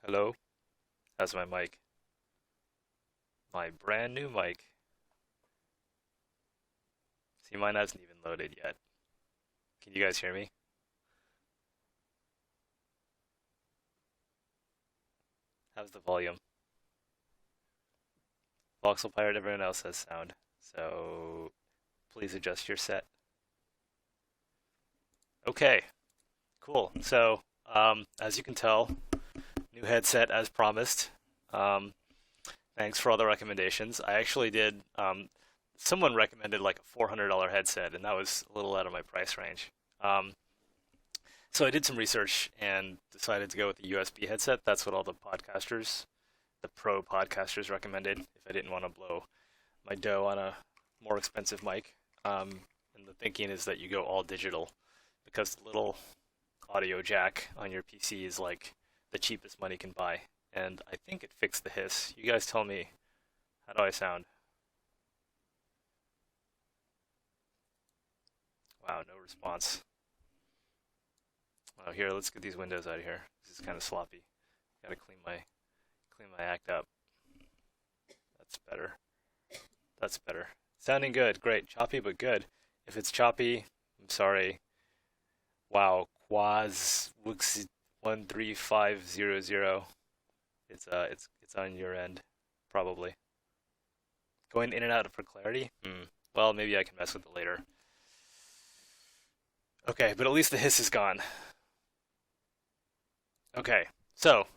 Hello, how's my mic? My brand new mic. See, mine hasn't even loaded yet. Can you guys hear me? How's the volume? Voxel Pirate, everyone else has sound. So please adjust your set. Okay, cool. So, as you can tell, new headset as promised. Um, Thanks for all the recommendations. I actually did, someone recommended like a $400 headset, and that was a little out of my price range. Um, So I did some research and decided to go with the USB headset. That's what all the podcasters, the pro podcasters recommended if I didn't want to blow my dough on a more expensive mic. And the thinking is that you go all digital because the little audio jack on your PC is like the cheapest money can buy. And I think it fixed the hiss. You guys tell me, how do I sound? Wow, no response. Oh, here, let's get these windows out of here. This is kind of sloppy. Gotta clean my act up. That's better. That's better. Sounding good. Great. Choppy but good. If it's choppy, I'm sorry. Wow. Quaz Wix 13500. It's on your end, probably. Going in and out for clarity? Well, maybe I can mess with it later. Okay, but at least the hiss is gone. Okay, so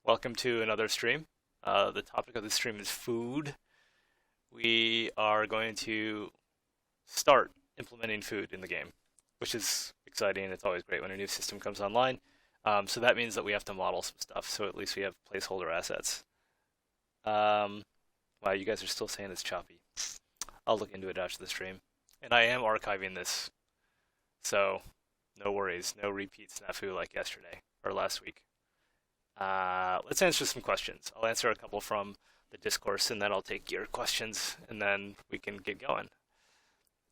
welcome to another stream. The topic of the stream is food. We are going to start implementing food in the game, which is exciting. It's always great when a new system comes online. So that means that we have to model some stuff, so at least we have placeholder assets. Um, wow, you guys are still saying it's choppy. I'll look into it after the stream. And I am archiving this, so no worries, no repeat snafu like yesterday or last week. Let's answer some questions. I'll answer a couple from the discourse, and then I'll take your questions, and then we can get going.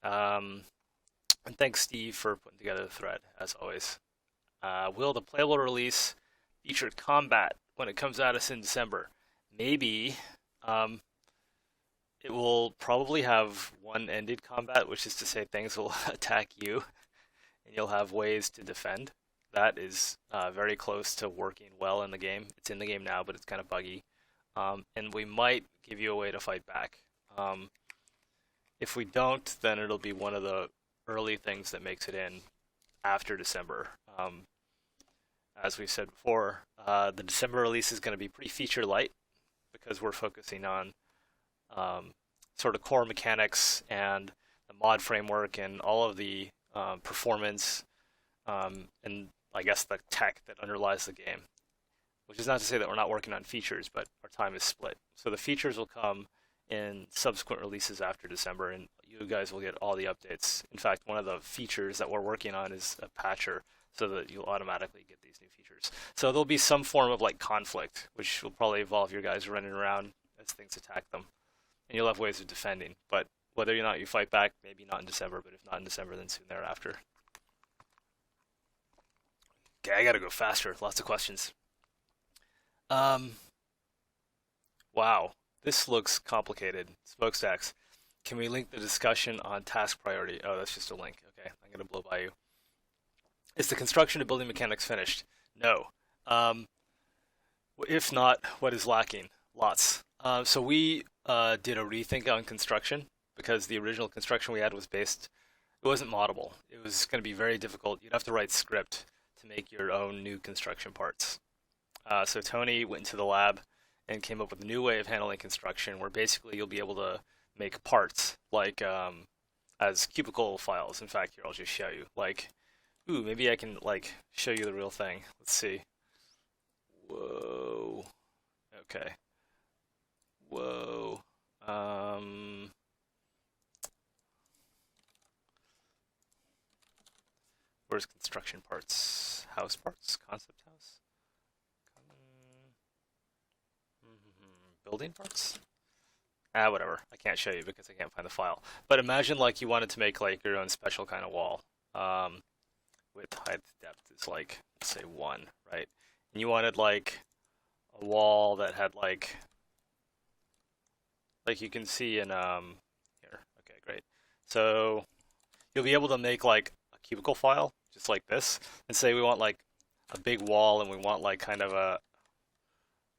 Um, and thanks, Steve, for putting together the thread, as always. Will the playable release feature combat when it comes at us in December? Maybe. Um, it will probably have one-ended combat, which is to say things will attack you, and you'll have ways to defend. That is very close to working well in the game. It's in the game now, but it's kind of buggy. And we might give you a way to fight back. Um, if we don't, then it'll be one of the early things that makes it in after December. As we said before, the December release is going to be pretty feature light because we're focusing on um, sort of core mechanics and the mod framework and all of the performance and I guess the tech that underlies the game. Which is not to say that we're not working on features, but our time is split. So the features will come in subsequent releases after December, and you guys will get all the updates. In fact, one of the features that we're working on is a patcher, so that you'll automatically get these new features. So there'll be some form of like conflict, which will probably involve your guys running around as things attack them, and you'll have ways of defending. But whether or not you fight back, maybe not in December, but if not in December, then soon thereafter. Okay, I gotta go faster. Lots of questions. Um, wow, this looks complicated. Smokestacks. Can we link the discussion on task priority? Oh, that's just a link. Okay, I'm gonna blow by you. Is the construction and building mechanics finished? No. Um, if not, what is lacking? Lots. So we did a rethink on construction because the original construction we had was based, it wasn't moddable. It was going to be very difficult. You'd have to write script to make your own new construction parts. So Tony went into the lab and came up with a new way of handling construction where basically you'll be able to make parts like as cubicle files. In fact, here I'll just show you. Like, ooh, maybe I can like show you the real thing. Let's see. Whoa. Okay. Whoa. Um, where's construction parts? House parts? Concept house? Building parts? Whatever. I can't show you because I can't find the file. But imagine like you wanted to make like your own special kind of wall. With height depth is like, let's say 1, right? And you wanted like a wall that had like you can see in here. Okay, great. So you'll be able to make like a cubicle file just like this, and say we want like a big wall, and we want like kind of a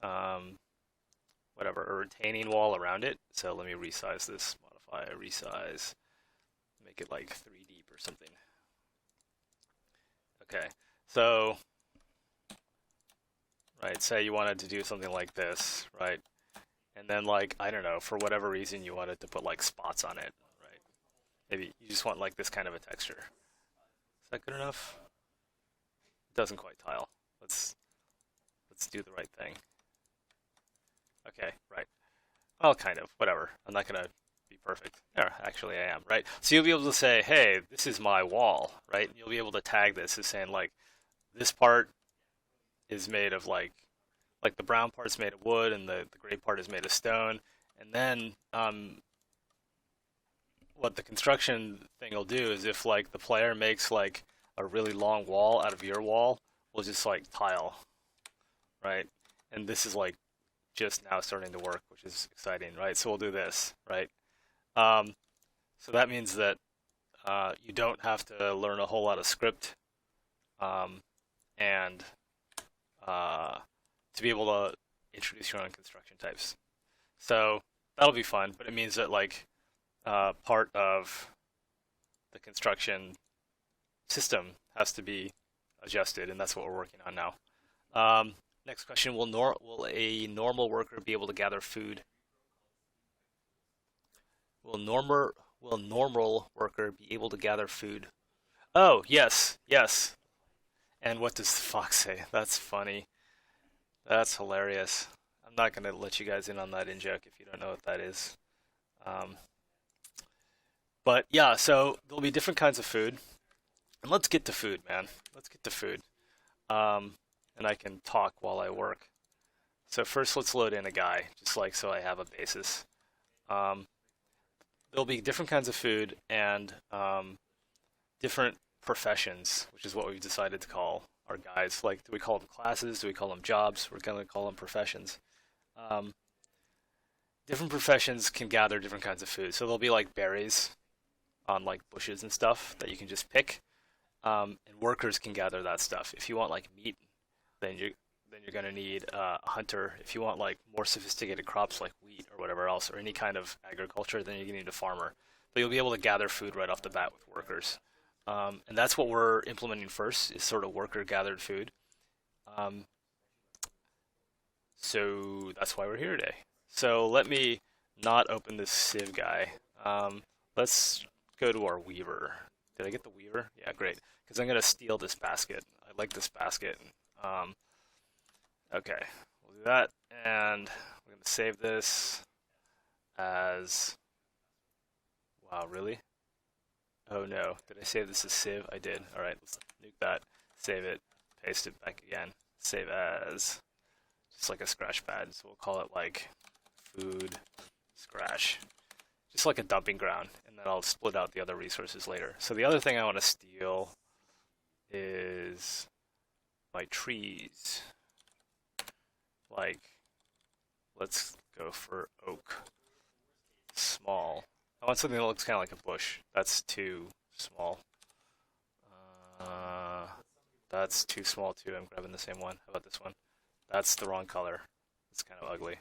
um, whatever, a retaining wall around it. So let me resize this, modify, resize, make it like 3 deep or something. Okay, so right, say you wanted to do something like this, right? And then like, I don't know, for whatever reason you wanted to put like spots on it, right? Maybe you just want like this kind of a texture. Is that good enough? It doesn't quite tile. Let's do the right thing. Okay, right. Well, kind of, whatever. I'm not gonna be perfect. There, actually I am, right? So you'll be able to say, hey, this is my wall, right? And you'll be able to tag this as saying like, this part is made of like the brown part's made of wood and the gray part is made of stone. And then what the construction thing will do is if like the player makes like a really long wall out of your wall, we'll just like tile, right? And this is like just now starting to work, which is exciting, right? So we'll do this, right? Um, so that means that you don't have to learn a whole lot of script um, and to be able to introduce your own construction types. So that'll be fun, but it means that like part of the construction system has to be adjusted, and that's what we're working on now. Next question: will a normal worker be able to gather food? Will normal worker be able to gather food? Oh, yes, yes. And what does the fox say? That's funny. That's hilarious. I'm not gonna let you guys in on that in joke if you don't know what that is. Um, but yeah, so there'll be different kinds of food. And let's get to food, man. Let's get to food. And I can talk while I work. So first, let's load in a guy, just like so I have a basis. Um, there'll be different kinds of food and different professions, which is what we've decided to call our guys. Like, do we call them classes? Do we call them jobs? We're going to call them professions. Um, Different professions can gather different kinds of food. So there'll be like berries on like bushes and stuff that you can just pick. And workers can gather that stuff. If you want like meat, then you're going to need a hunter. If you want like more sophisticated crops like wheat or whatever else, or any kind of agriculture, then you're going to need a farmer. But you'll be able to gather food right off the bat with workers. And that's what we're implementing first, is sort of worker gathered food. Um, so that's why we're here today. So let me not open this sieve guy. Let's go to our weaver. Did I get the weaver? Yeah, great. Because I'm going to steal this basket. I like this basket. Um, okay, we'll do that. And we're going to save this as... Wow, really? Oh no, did I save this as sieve? I did. Alright, let's nuke that. Save it. Paste it back again. Save as... Just like a scratch pad. So we'll call it like food scratch. Just like a dumping ground. And then I'll split out the other resources later. So the other thing I want to steal is my trees. Like, let's go for oak. Small. I want something that looks kind of like a bush. That's too small. That's too small too. I'm grabbing the same one. How about this one? That's the wrong color. It's kind of ugly.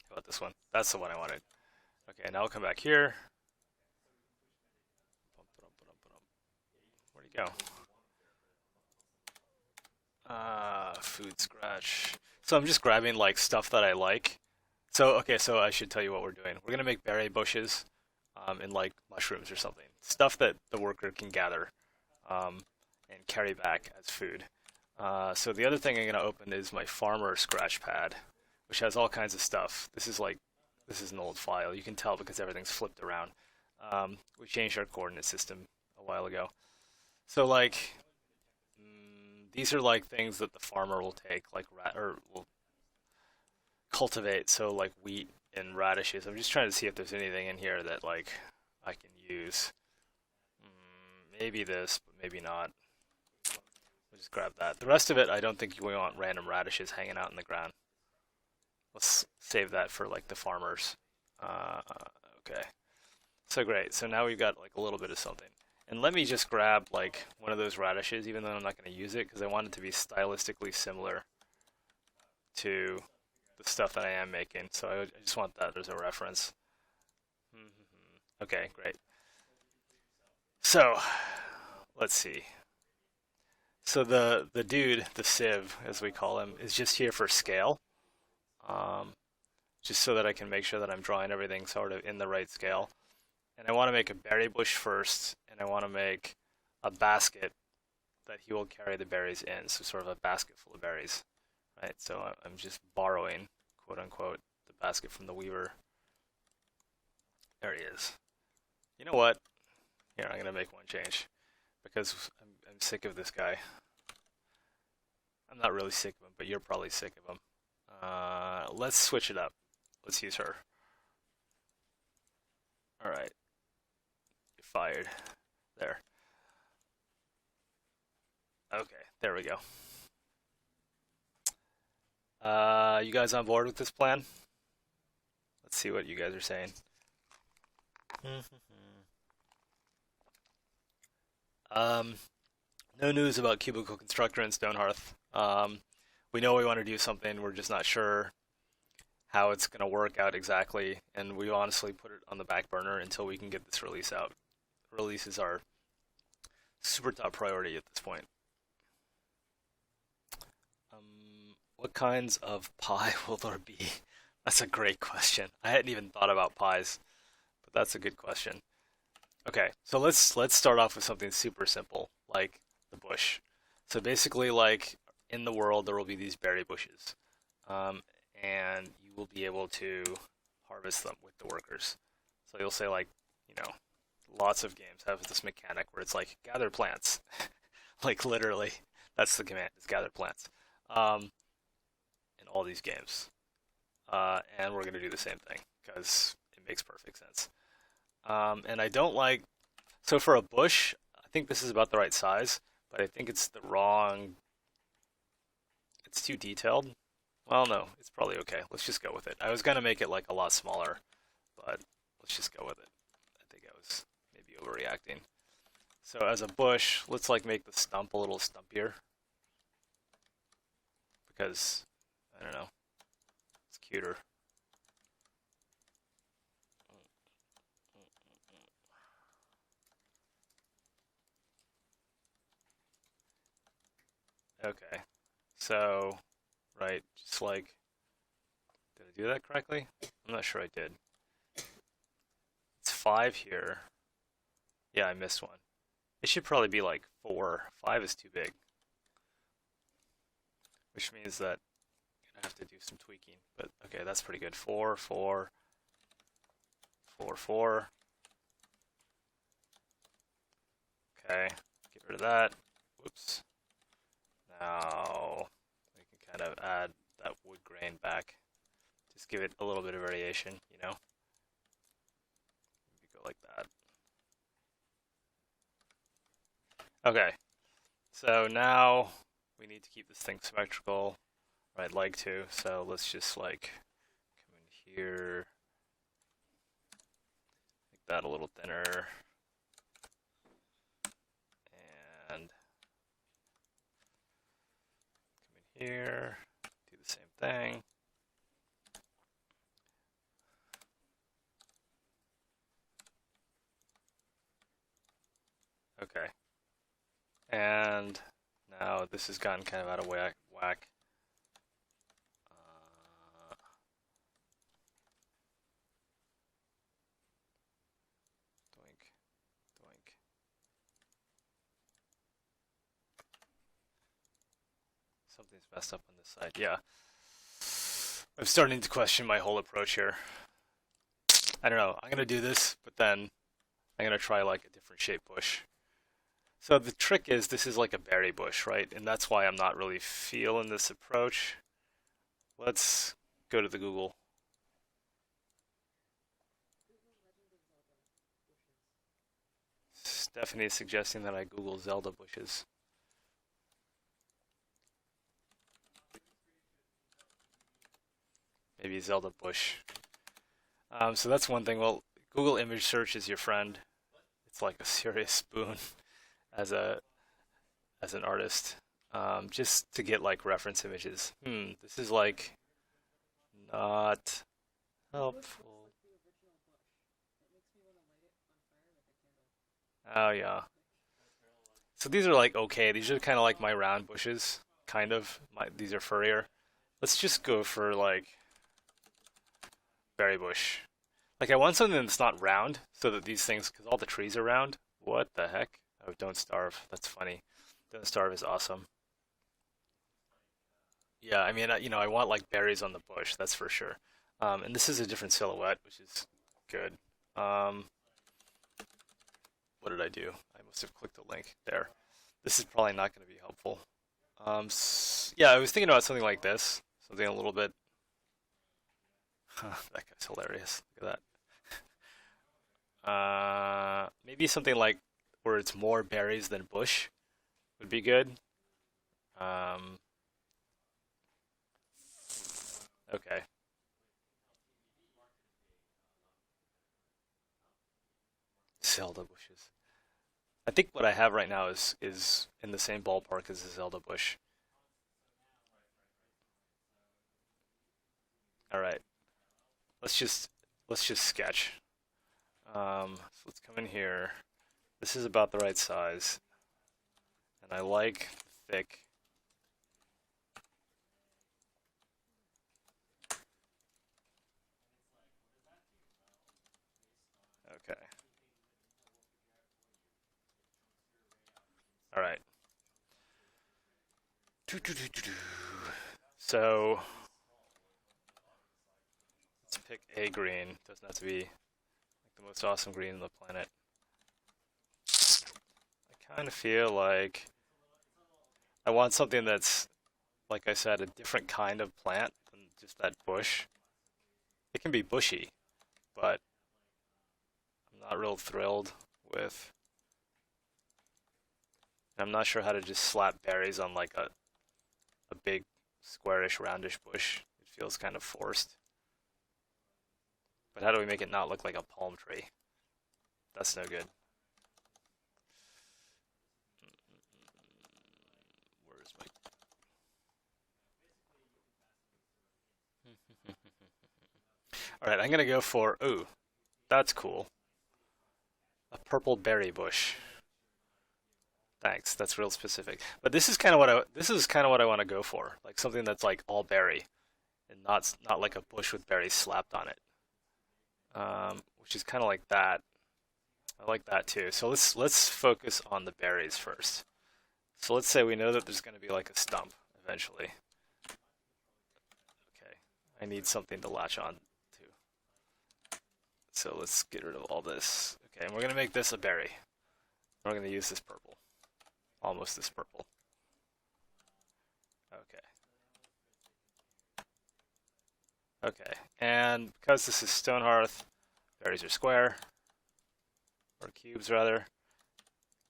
How about this one? That's the one I wanted. Okay, now I'll come back here. Where'd he go? Food scratch. So I'm just grabbing like stuff that I like. So, okay, so I should tell you what we're doing. We're gonna make berry bushes, and like mushrooms or something. Stuff that the worker can gather, and carry back as food. So the other thing I'm gonna open is my farmer scratch pad, which has all kinds of stuff. This is an old file. You can tell because everything's flipped around. We changed our coordinate system a while ago. So like, these are like things that the farmer will take, like will cultivate. So like wheat and radishes. I'm just trying to see if there's anything in here that like I can use. Maybe this, but maybe not. We'll just grab that. The rest of it, I don't think we want random radishes hanging out in the ground. Let's save that for like the farmers. Okay. So great. So now we've got like a little bit of something. And let me just grab like one of those radishes, even though I'm not going to use it, because I want it to be stylistically similar to the stuff that I am making. So I just want that as a reference. Okay, great. So let's see. So the dude, the sieve, as we call him, is just here for scale. Um, just so that I can make sure that I'm drawing everything sort of in the right scale. And I want to make a berry bush first, and I want to make a basket that he will carry the berries in, so sort of a basket full of berries, right? So I'm just borrowing, quote unquote, the basket from the weaver. There he is. You know what? Here, I'm going to make one change, because I'm sick of this guy. I'm not really sick of him, but you're probably sick of him. Let's switch it up. Let's use her. All right. You're fired. There. Okay, there we go. You guys on board with this plan? Let's see what you guys are saying. No news about Cubicle Constructor and Stonehearth. We know we want to do something, we're just not sure how it's going to work out exactly, and we honestly put it on the back burner until we can get this release out. Release is our super top priority at this point. What kinds of pie will there be? That's a great question. I hadn't even thought about pies, but that's a good question. Okay, so let's start off with something super simple, like the bush. So basically, like in the world, there will be these berry bushes, and you will be able to harvest them with the workers. So you'll say like, you know, lots of games have this mechanic where it's like gather plants, like literally, that's the command, is gather plants, in all these games. And we're gonna do the same thing because it makes perfect sense. And I don't like, so for a bush, I think this is about the right size, but I think it's the wrong, it's too detailed. Well, no, it's probably okay. Let's just go with it. I was gonna make it like a lot smaller, but let's just go with it. I think I was maybe overreacting. So as a bush, let's like make the stump a little stumpier because, I don't know, it's cuter. Okay, so, right, just like, did I do that correctly? I'm not sure I did. It's 5 here. Yeah, I missed one. It should probably be like 4. 5 is too big, which means that I'm gonna have to do some tweaking. But okay, that's pretty good. 4, 4, 4, 4. Okay, get rid of that. Whoops. Now we can kind of add that wood grain back. Just give it a little bit of variation, you know? Maybe go like that. Okay, so now we need to keep this thing symmetrical. I'd like to, so let's just like come in here, make that a little thinner, and come in here, do the same thing. Okay, and now this has gotten kind of out of whack. Doink, doink. Something's messed up on this side. Yeah, I'm starting to question my whole approach here. I don't know. I'm gonna do this, but then I'm gonna try like a different shape bush. So the trick is this is like a berry bush, right? And that's why I'm not really feeling this approach. Let's go to the Google. Stephanie is suggesting that I Google Zelda bushes. maybe Zelda bush. So that's one thing. Well, Google image search is your friend. It's like a serious boon as a as an artist. Just to get like reference images. This is like not helpful. Oh yeah. So these are like okay. These are kind of like my round bushes, kind of. These are furrier. Let's just go for like berry bush. Like I want something that's not round, so that these things, because all the trees are round. What the heck? Oh, don't starve. That's funny. Don't starve is awesome. Yeah, I mean, I want like berries on the bush, that's for sure. And this is a different silhouette, which is good. Um, what did I do? I must have clicked the link there. This is probably not going to be helpful. Yeah, I was thinking about something like this, something a little bit. That guy's hilarious. Look at that. Maybe something like where it's more berries than bush would be good. Um, okay. Zelda bushes. I think what I have right now is in the same ballpark as the Zelda bush. All right, let's just let's just sketch. So let's come in here. This is about the right size, and I like thick. Okay. All right. So let's pick a green. Doesn't have to be like the most awesome green on the planet. I kind of feel like I want something that's, like I said, a different kind of plant than just that bush. It can be bushy, but I'm not real thrilled with. I'm not sure how to just slap berries on like a big squarish roundish bush. It feels kind of forced. But how do we make it not look like a palm tree? That's no good. Where's my... Alright, I'm gonna go for, ooh, that's cool. A purple berry bush. Thanks, that's real specific. But this is kind of what I want to go for. Like something that's like all berry and not like a bush with berries slapped on it. Which is kind of like that. I like that too. So let's focus on the berries first. So let's say we know that there's going to be like a stump eventually. Okay, I need something to latch on to. So let's get rid of all this. Okay, and we're going to make this a berry. We're going to use this purple. Almost this purple. Okay. Okay, and because this is Stonehearth, berries are square, or cubes rather.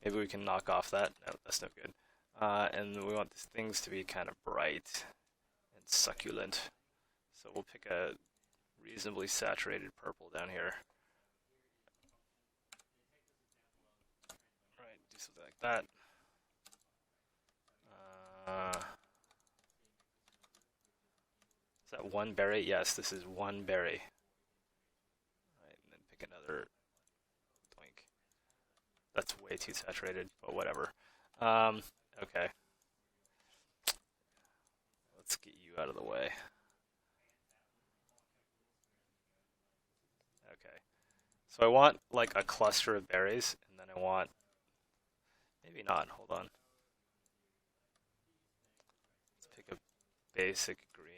Maybe we can knock off that. No, that's no good. And we want these things to be kind of bright and succulent. So we'll pick a reasonably saturated purple down here. All right, do something like that. Is that one berry? Yes, this is one berry. All right, and then pick another. Doink. That's way too saturated, but whatever. Okay. Let's get you out of the way. Okay. So I want like a cluster of berries, and then I want, maybe not, hold on. Let's pick a basic green.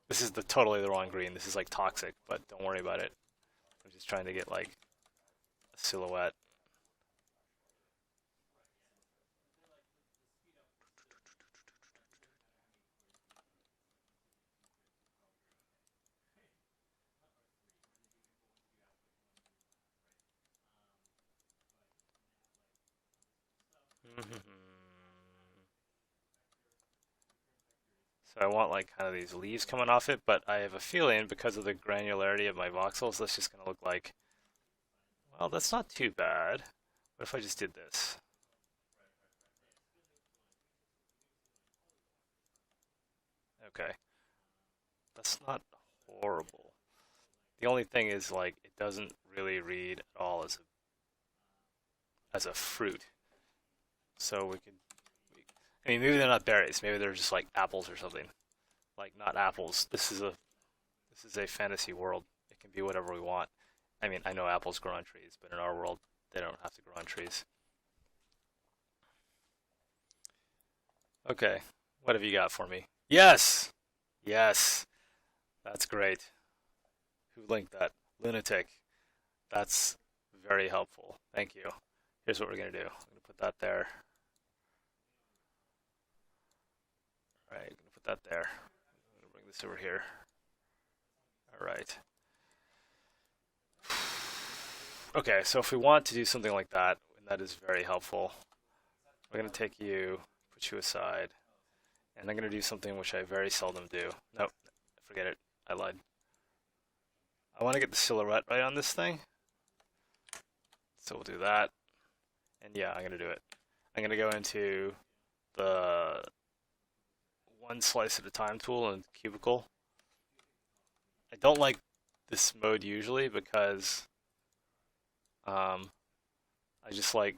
This is totally the wrong green. This is like toxic, but don't worry about it. I'm just trying to get like a silhouette. So I want like kind of these leaves coming off it, but I have a feeling because of the granularity of my voxels, that's just going to look like, well, that's not too bad. What if I just did this? Okay, that's not horrible. The only thing is like it doesn't really read at all as a fruit. So we could, I mean, maybe they're not berries. Maybe they're just like apples or something. Like not apples. This is a fantasy world. It can be whatever we want. I mean, I know apples grow on trees, but in our world, they don't have to grow on trees. Okay, what have you got for me? Yes! Yes! That's great. Who linked that? Lunatic. That's very helpful. Thank you. Here's what we're going to do. I'm going to put that there. All right, I'm going to put that there. I'm going to bring this over here. All right. Okay, so if we want to do something like that, and that is very helpful, we're going to take you, put you aside, and I'm going to do something which I very seldom do. Nope, forget it. I lied. I want to get the silhouette right on this thing. So we'll do that. And yeah, I'm going to do it. I'm going to go into the one slice at a time tool in Cubicle. I don't like this mode usually because I just like,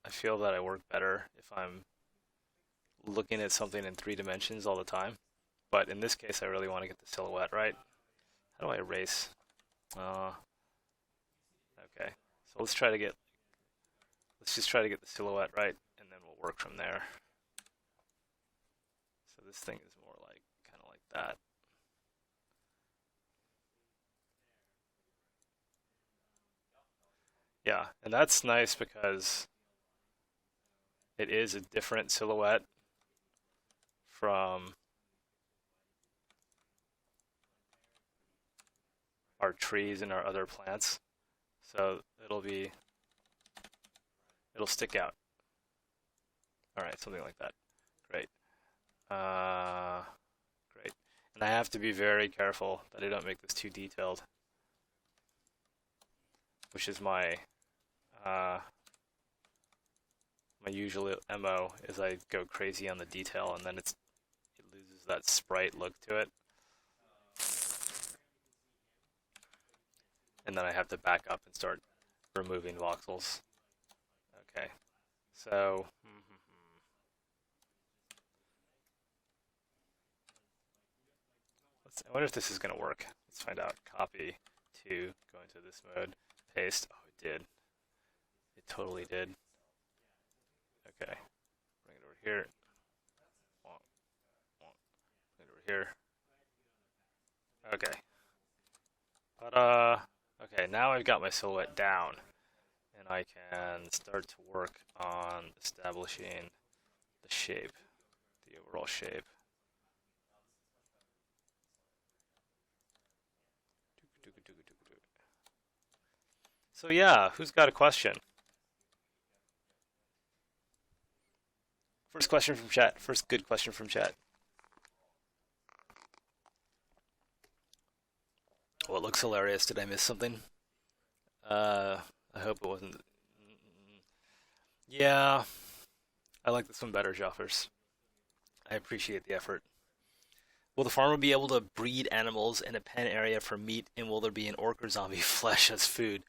I feel that I work better if I'm looking at something in 3 dimensions all the time. But in this case, I really want to get the silhouette right. How do I erase? Okay, so let's just try to get the silhouette right, and then we'll work from there. So this thing is more like, kind of like that. Yeah, and that's nice because it is a different silhouette from our trees and our other plants. So it'll stick out. All right, something like that. Great. Great. And I have to be very careful that I don't make this too detailed, which is my my usual MO is I go crazy on the detail and then it loses that sprite look to it. And then I have to back up and start removing voxels. Okay, so I wonder if this is going to work. Let's find out. Copy to go into this mode. Paste. Oh, it did. It totally did. Okay, bring it over here. Bring it over here. Okay. But okay, now I've got my silhouette down, and I can start to work on establishing the shape, the overall shape. So yeah, who's got a question? First question from chat. First good question from chat. Oh, it looks hilarious. Did I miss something? I hope it wasn't. Yeah, I like this one better, Joffers. I appreciate the effort. Will the farmer be able to breed animals in a pen area for meat, and will there be an orc or zombie flesh as food?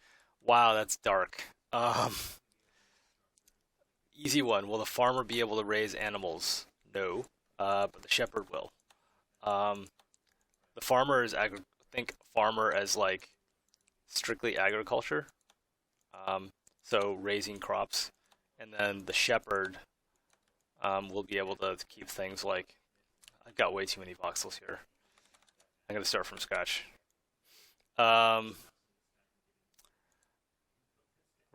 Wow, that's dark. Easy one. Will the farmer be able to raise animals? No, but the shepherd will. The farmer is think farmer as like strictly agriculture, so raising crops, and then the shepherd will be able to keep things like, I've got way too many voxels here. I'm gonna start from scratch. We're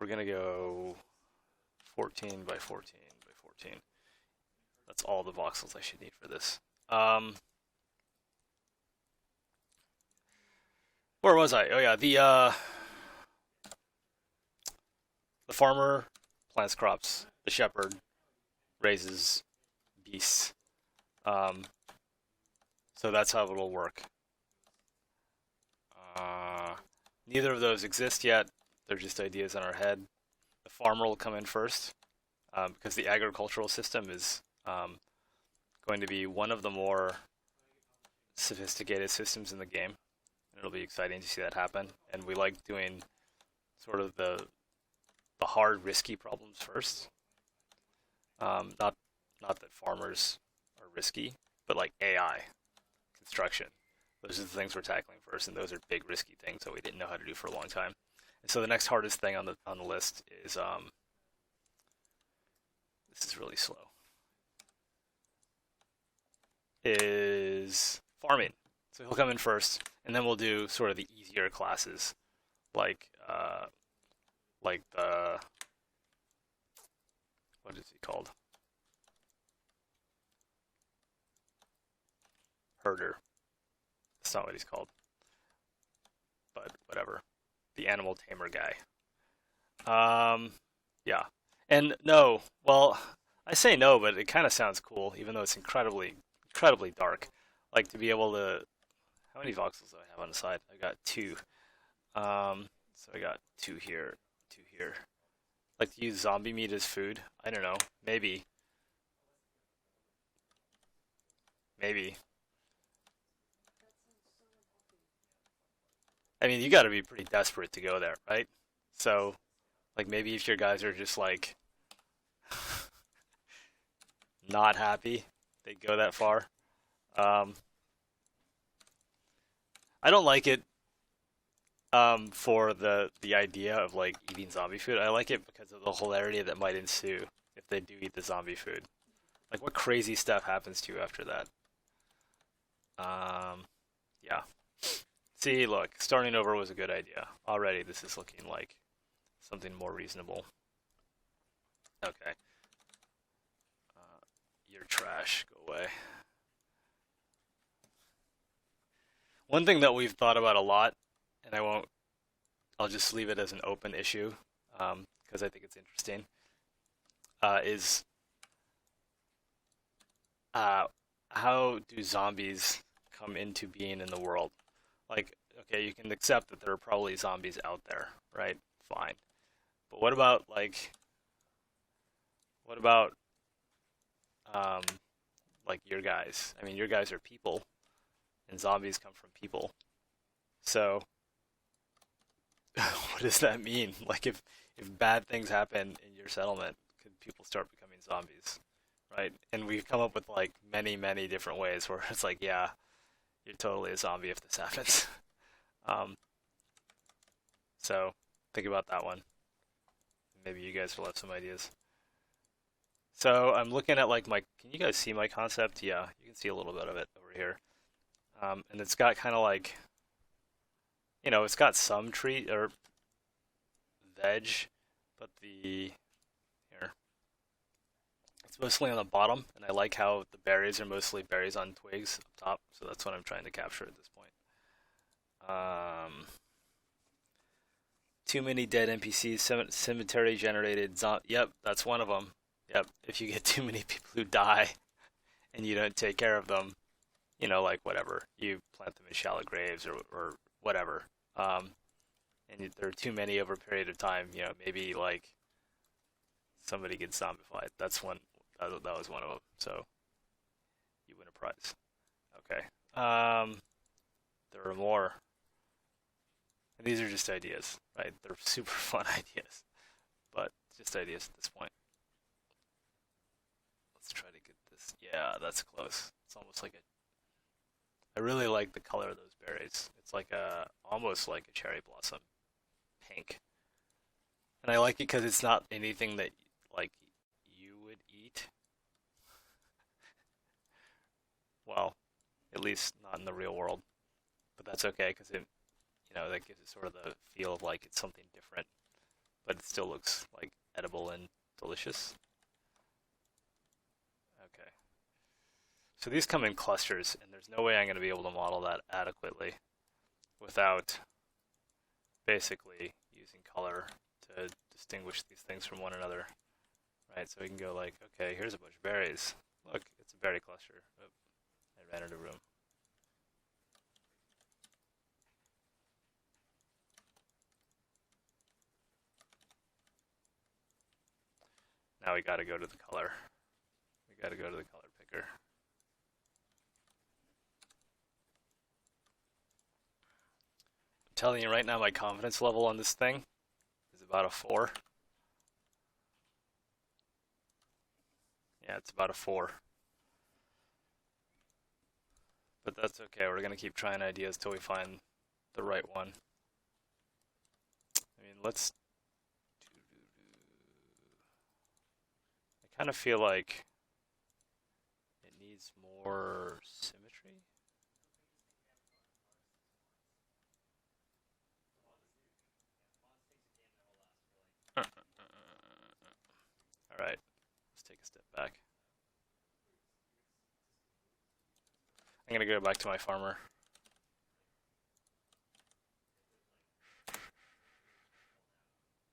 gonna go 14 by 14 by 14. That's all the voxels I should need for this. Where was I? Oh yeah, the farmer plants crops. The shepherd raises piece. So that's how it'll work. Neither of those exist yet. They're just ideas in our head. The farmer will come in first because the agricultural system is going to be one of the more sophisticated systems in the game. And it'll be exciting to see that happen. And we like doing sort of the hard, risky problems first. Not that farmers are risky, but like AI, construction. Those are the things we're tackling first, and those are big, risky things that we didn't know how to do for a long time. And so the next hardest thing on the list is this is really slow. Is farming. So he'll come in first, and then we'll do sort of the easier classes, like the what is he called? Herder. That's not what he's called, but whatever. The animal tamer guy. Yeah. And no, well, I say no, but it kind of sounds cool, even though it's incredibly dark. Like to be able to. How many voxels do I have on the side? I got 2. So I got 2 here, 2 here. Like to use zombie meat as food? I don't know. Maybe. Maybe. I mean, you got to be pretty desperate to go there, right? So, like maybe if your guys are just like not happy, they go that far. I don't like it for the idea of like eating zombie food. I like it because of the hilarity that might ensue if they do eat the zombie food. Like what crazy stuff happens to you after that? Yeah. See, look, starting over was a good idea. Already, this is looking like something more reasonable. Okay. You're trash. Go away. One thing that we've thought about a lot, and I'll just leave it as an open issue, because I think it's interesting, is how do zombies come into being in the world? Like, okay, you can accept that there are probably zombies out there, right? Fine. But what about um, like your guys? I mean, your guys are people, and zombies come from people. So, what does that mean? Like, if bad things happen in your settlement, could people start becoming zombies, right? And we've come up with like many different ways where it's like, yeah, you're totally a zombie if this happens. Um, so think about that one. Maybe you guys will have some ideas. So I'm looking at like can you guys see my concept? Yeah, you can see a little bit of it over here. And it's got kind of like, it's got some tree or veg, but here, it's mostly on the bottom, and I like how the berries are mostly berries on twigs up top, so that's what I'm trying to capture at this point. Too many dead NPCs, cemetery generated Yep, that's one of them. Yep, if you get too many people who die and you don't take care of them, like whatever, you plant them in shallow graves or whatever, and there are too many over a period of time, maybe like somebody gets zombified. That's one. That was one of them. So you win a prize. Okay. There are more. And these are just ideas, right? They're super fun ideas, but just ideas at this point. Let's try to get this. Yeah, that's close. It's almost like I really like the color of those berries. It's like almost like a cherry blossom, pink. And I like it because it's not anything that like you would eat. Well, at least not in the real world. But that's okay because that gives it sort of the feel of like it's something different, but it still looks like edible and delicious. Okay. So these come in clusters, and there's no way I'm going to be able to model that adequately without basically using color to distinguish these things from one another. Right, so we can go like, okay, here's a bunch of berries. Look, It's a berry cluster. Oh, I ran out of room. Now we gotta go to the color. We gotta go to the color picker. I'm telling you right now, my confidence level on this thing is about a 4. Yeah, it's about a 4. But that's okay. We're gonna keep trying ideas till we find the right one. I mean, let's. I kind of feel like it needs more symmetry. All right, let's take a step back. I'm gonna go back to my farmer.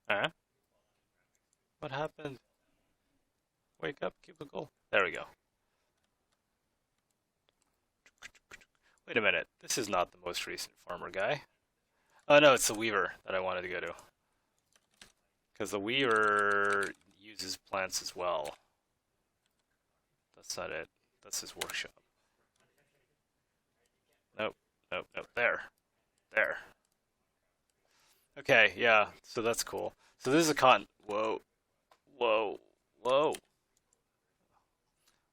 Huh? What happened? Wake up, cubicle. There we go. Wait a minute. This is not the most recent farmer guy. Oh no, it's the weaver that I wanted to go to. Because the weaver uses plants as well. That's not it. That's his workshop. Nope, nope, nope. There. There. Okay, yeah, so that's cool. So this is a cotton. Whoa, whoa, whoa.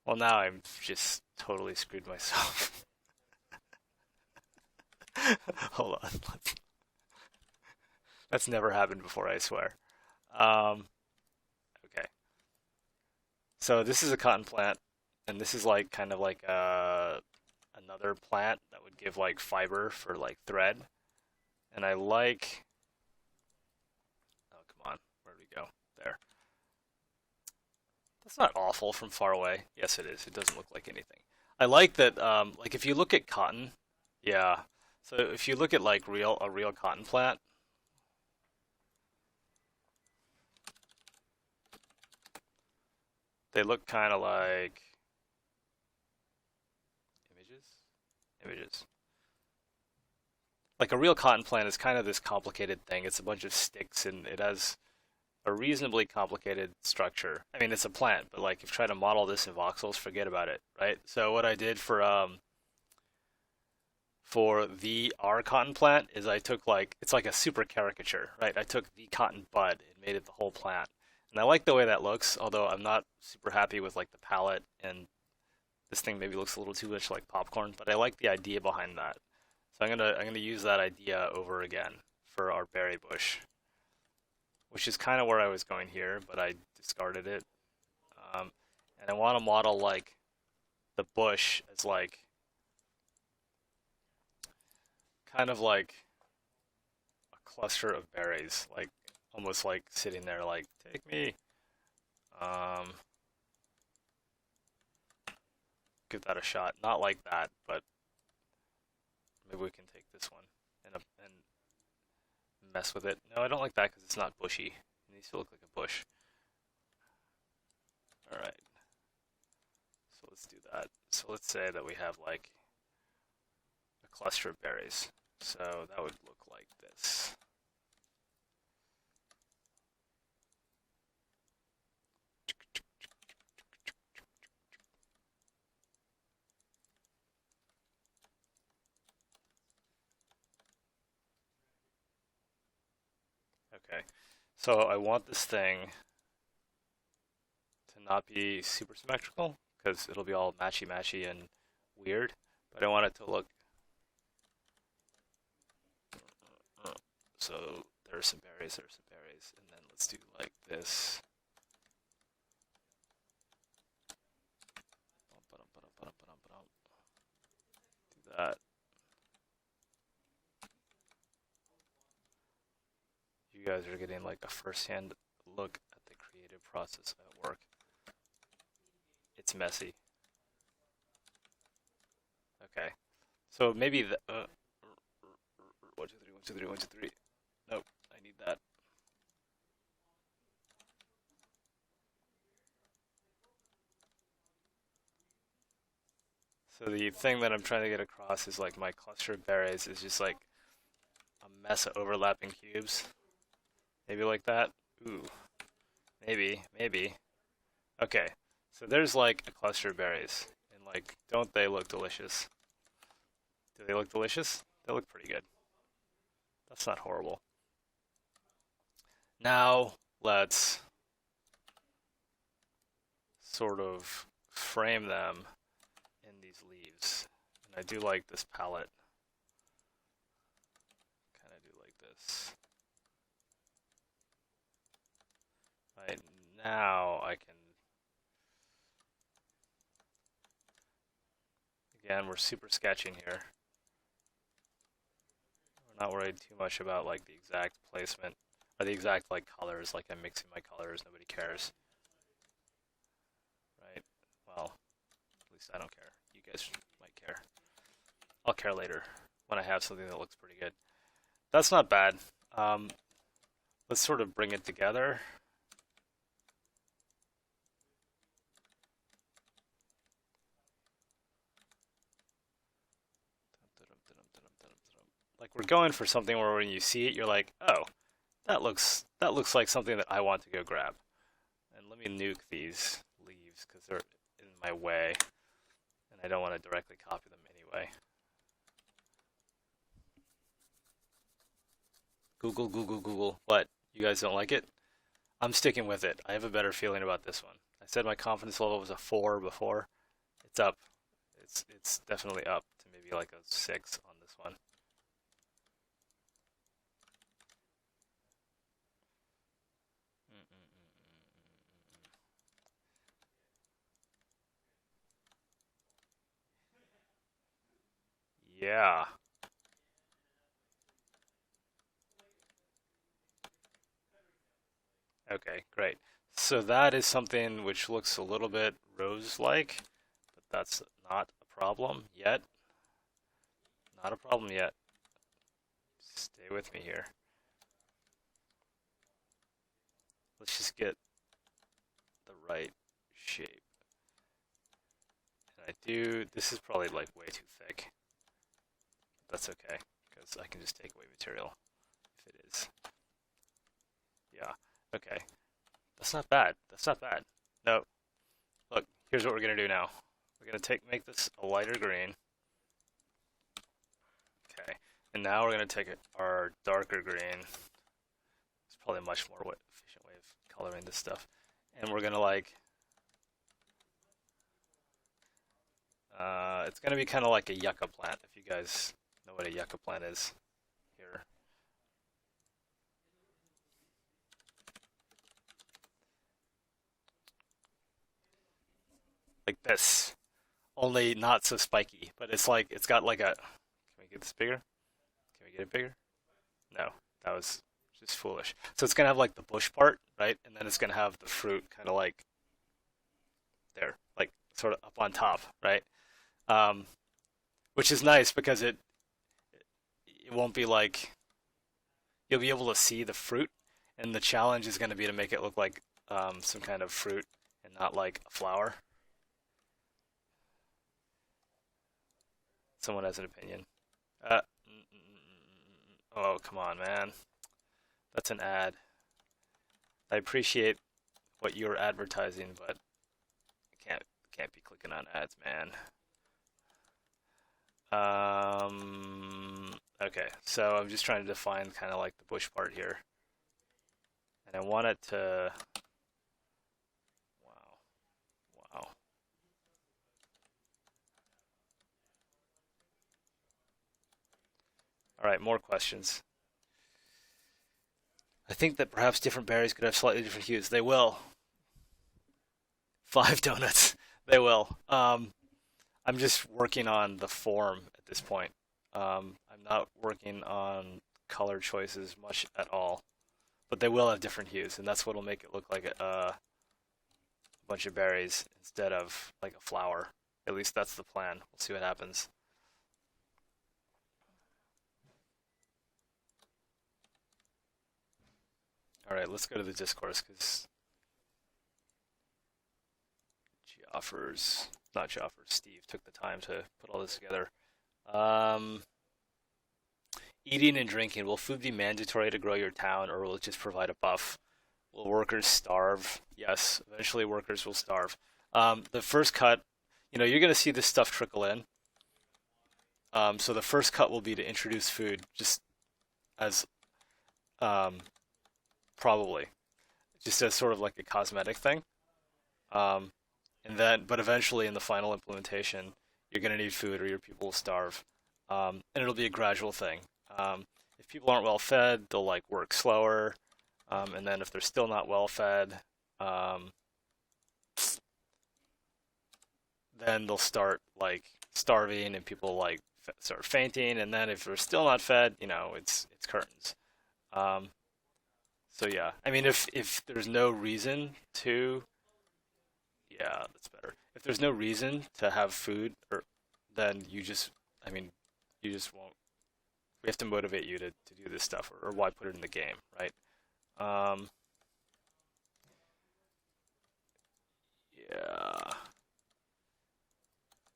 Well, now I'm just totally screwed myself. Hold on. That's never happened before, I swear. Okay. So this is a cotton plant, and this is like kind of like another plant that would give like fiber for like thread. And I like. Oh, come on. Where do we go? There. That's not awful from far away. Yes, it is. It doesn't look like anything. I like that. Like if you look at cotton, yeah. So if you look at like a real cotton plant, they look kind of like images. Images. Like a real cotton plant is kind of this complicated thing. It's a bunch of sticks and it has a reasonably complicated structure. I mean, it's a plant, but like if you try to model this in voxels, forget about it, right? So what I did for the R cotton plant is I took like it's like a super caricature, right? I took the cotton bud and made it the whole plant. And I like the way that looks, although I'm not super happy with like the palette and this thing maybe looks a little too much like popcorn, but I like the idea behind that. So I'm gonna use that idea over again for our berry bush, which is kind of where I was going here, but I discarded it. And I want to model like the bush as like kind of like a cluster of berries, like almost like sitting there, like take me. Um, Give that a shot. Not like that, but maybe we can take this one and mess with it. No, I don't like that because it's not bushy. It needs to look like a bush. All right. So let's do that. So let's say that we have like a cluster of berries. So that would look like this. Okay. So I want this thing to not be super symmetrical because it'll be all matchy-matchy and weird, but I want it to look. So there's some berries, and then let's do like this. Do that. You guys are getting like a first-hand look at the creative process at work. It's messy. Okay, so maybe the 1, 2, 3, 1, 2, 3, 1, 2, 3. Nope, I need that. So the thing that I'm trying to get across is like my cluster of berries is just like a mess of overlapping cubes. Maybe like that. Ooh, maybe. Okay, so there's like a cluster of berries, and like, don't they look delicious? Do they look delicious? They look pretty good. That's not horrible. Now let's sort of frame them in these leaves. And I do like this palette. Kind of do like this. Right now I can, again, we're super sketching here. We're not worried too much about like the exact placement or the exact like colors, like I'm mixing my colors, nobody cares. Right? Well, at least I don't care. You guys might care. I'll care later when I have something that looks pretty good. That's not bad. Let's sort of bring it together. Like we're going for something where when you see it, you're like, oh, that looks like something that I want to go grab. And let me nuke these leaves because they're in my way, and I don't want to directly copy them anyway. Google. What? You guys don't like it? I'm sticking with it. I have a better feeling about this one. I said my confidence level was a 4 before. It's up. It's definitely up to maybe like a 6 on this one. Yeah. Okay, great. So that is something which looks a little bit rose-like, but that's not a problem yet. Not a problem yet. Stay with me here. Let's just get the right shape. And this is probably like way too thick. That's okay, because I can just take away material if it is. Yeah, okay. That's not bad. That's not bad. No, look, here's what we're gonna do now. We're gonna make this a lighter green. Okay, and now we're gonna take our darker green. It's probably a much more efficient way of coloring this stuff. And we're gonna like, it's gonna be kind of like a yucca plant, if you guys know what a yucca plant is here. Like this, only not so spiky, but it's like, it's got like a, can we get this bigger? Can we get it bigger? No, that was just foolish. So it's gonna have like the bush part, right? And then it's gonna have the fruit kind of like there, like sort of up on top, right? Um, which is nice because it won't be like, you'll be able to see the fruit, and the challenge is going to be to make it look like some kind of fruit and not like a flower. Someone has an opinion. Uh, oh, come on, man. That's an ad. I appreciate what you're advertising, but I can't be clicking on ads, man. Okay, so I'm just trying to define kind of like the bush part here. And I want it to, wow. All right, more questions. I think that perhaps different berries could have slightly different hues. They will. 5 donuts. They will. I'm just working on the form at this point. I'm not working on color choices much at all, but they will have different hues, and that's what will make it look like a bunch of berries instead of like a flower. At least that's the plan. We'll see what happens. All right, let's go to the discourse because she offers not Joffer, Steve took the time to put all this together. Um, Eating and drinking. Will food be mandatory to grow your town, or will it just provide a buff? Will workers starve? Yes, eventually workers will starve. The first cut, you're going to see this stuff trickle in. So the first cut will be to introduce food, just as um, probably just as sort of like a cosmetic thing. Um, but eventually in the final implementation, you're going to need food or your people will starve. And it'll be a gradual thing. If people aren't well fed, they'll like work slower. And then if they're still not well fed, um, then they'll start like starving and people like start fainting. And then if they're still not fed, it's curtains. Um, so yeah, I mean, if there's no reason to, yeah, that's better. If there's no reason to have food, or then I mean, you just won't. We have to motivate you to do this stuff, or why put it in the game, right? Um, yeah.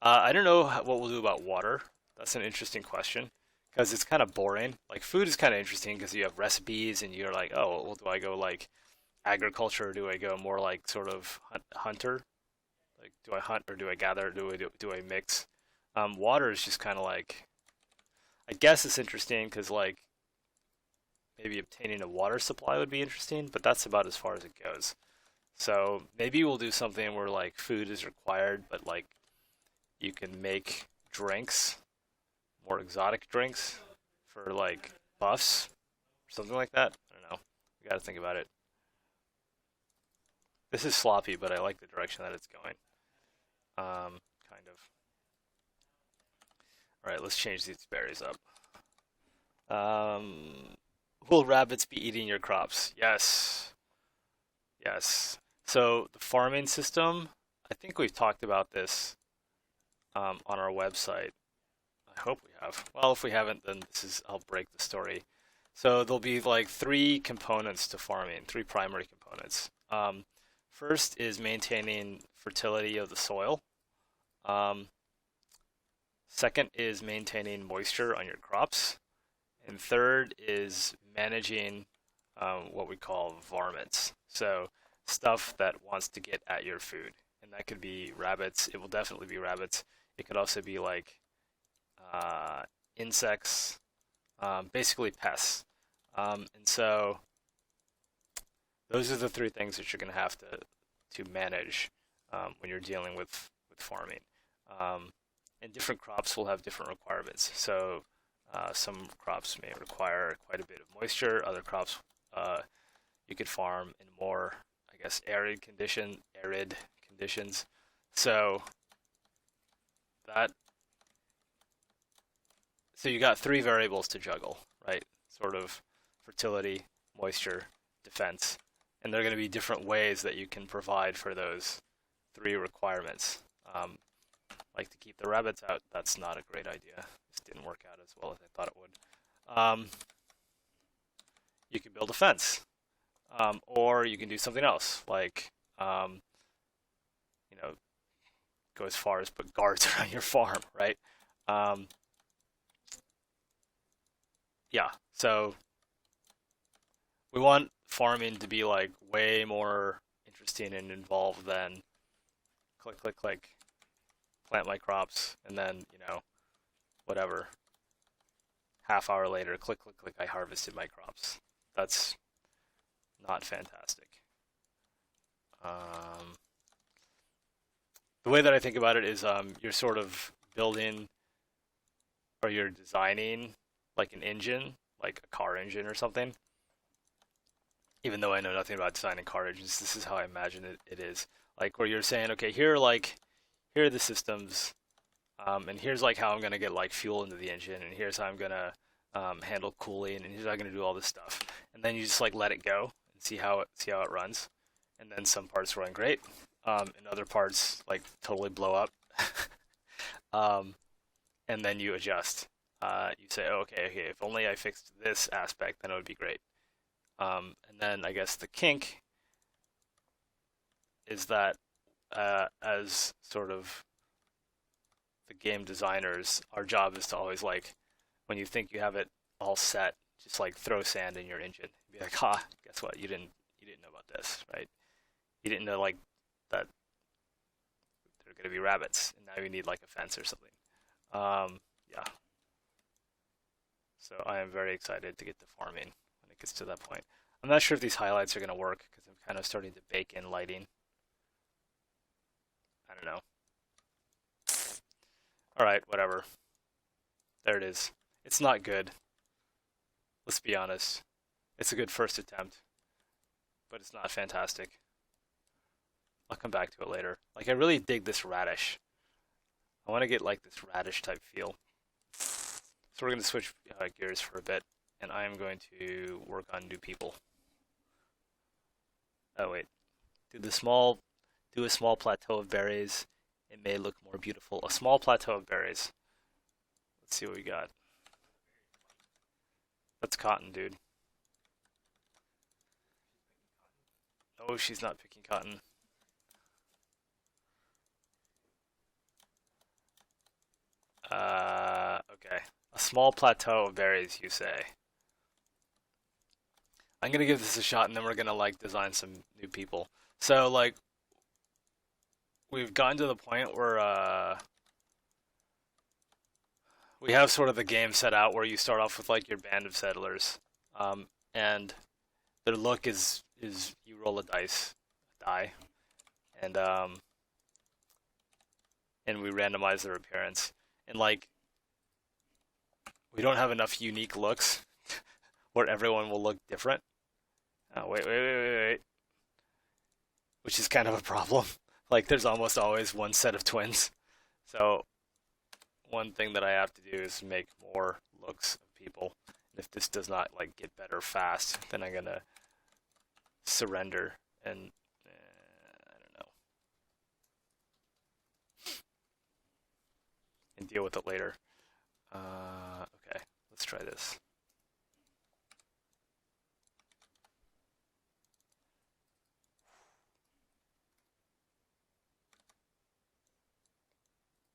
I don't know what we'll do about water. That's an interesting question because it's kind of boring. Like food is kind of interesting because you have recipes and you're like, oh, well, do I go like agriculture or do I go more like sort of hunter? Like, do I hunt or do I gather? Do I mix? Water is just kind of like, I guess it's interesting because like maybe obtaining a water supply would be interesting, but that's about as far as it goes. So maybe we'll do something where like food is required, but like you can make drinks, more exotic drinks for like buffs, something like that. I don't know. We got to think about it. This is sloppy, but I like the direction that it's going. Kind of. All right, let's change these berries up. Um, will rabbits be eating your crops? Yes, yes. So the farming system, I think we've talked about this on our website. I hope we have. Well, if we haven't, then I'll break the story. So there'll be like three components to farming, three primary components. First is maintaining fertility of the soil. Um, Second is maintaining moisture on your crops. And third is managing what we call varmints. So stuff that wants to get at your food. And that could be rabbits. It will definitely be rabbits. It could also be like uh, insects, basically pests. And so those are the three things that you're going to have to manage when you're dealing with farming. Um, and different crops will have different requirements. So some crops may require quite a bit of moisture. Other crops you could farm in more, I guess, arid conditions. So that so you got three variables to juggle, right? Sort of fertility, moisture, defense, and there are going to be different ways that you can provide for those three requirements. Um, like to keep the rabbits out, that's not a great idea. This didn't work out as well as I thought it would. You can build a fence, or you can do something else, like you know, go as far as put guards around your farm, right? Um, yeah, so we want farming to be like way more interesting and involved than click, click, click, plant my crops, and then, whatever. Half hour later, click, click, click, I harvested my crops. That's not fantastic. Um, the way that I think about it is you're sort of building or you're designing like an engine, like a car engine or something. Even though I know nothing about designing car engines, this is how I imagine it is. Like where you're saying, okay, here are the systems, and here's like how I'm gonna get like fuel into the engine, and here's how I'm gonna handle cooling, and here's how I'm gonna do all this stuff. And then you just like let it go and see how it runs. And then some parts run great, and other parts like totally blow up. um, and then you adjust. You say, oh, okay, if only I fixed this aspect, then it would be great. And then I guess the kink is that as sort of the game designers, our job is to always like, when you think you have it all set, just like throw sand in your engine. Be like, ha, guess what? You didn't know about this, right? You didn't know like that there are going to be rabbits, and now you need like a fence or something. Yeah. So I am very excited to get to farming when it gets to that point. I'm not sure if these highlights are going to work because I'm kind of starting to bake in lighting. I don't know. All right, whatever. There it is. It's not good. Let's be honest. It's a good first attempt, but it's not fantastic. I'll come back to it later. Like, I really dig this radish. I want to get like this radish type feel. So we're going to switch gears for a bit, and I am going to work on new people. Oh wait, do a small plateau of berries. It may look more beautiful. A small plateau of berries. Let's see what we got. That's cotton, dude. No, she's not picking cotton. Okay. A small plateau of berries, you say. I'm gonna give this a shot, and then we're gonna like design some new people. So like, we've gotten to the point where we have sort of the game set out where you start off with like your band of settlers, and their look is you roll a die, and and we randomize their appearance, and like we don't have enough unique looks where everyone will look different. Oh, wait. Which is kind of a problem. Like, there's almost always one set of twins. So, one thing that I have to do is make more looks of people. If this does not, like, get better fast, then I'm gonna surrender and, I don't know, and deal with it later. Okay, let's try this.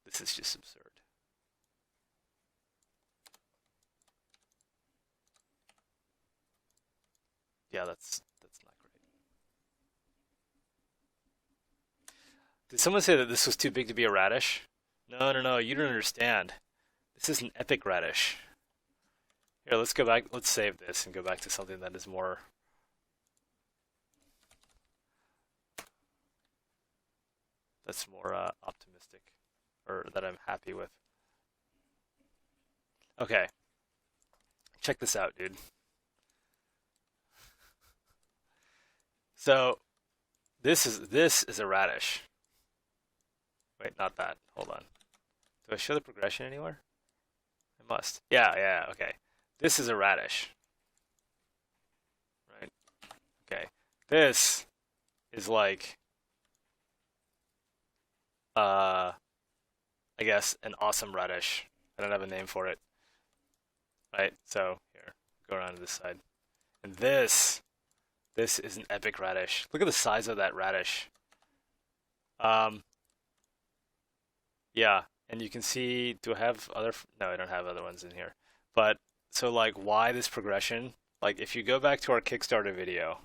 This is just absurd. Yeah, that's not great. Did someone say that this was too big to be a radish? No, you don't understand. This is an epic radish. Here, let's go back. Let's save this and go back to something that is more. That's more optimistic, or that I'm happy with. Okay, check this out, dude. So this is a radish. Wait, not that. Hold on. Do I show the progression anywhere? I must. Yeah, okay. This is a radish. Right? Okay. This is like I guess an awesome radish. I don't have a name for it. Right? So here, go around to this side. And this is an epic radish. Look at the size of that radish. Yeah, and you can see, do I have other, no, I don't have other ones in here. But, so like, why this progression? Like, if you go back to our Kickstarter video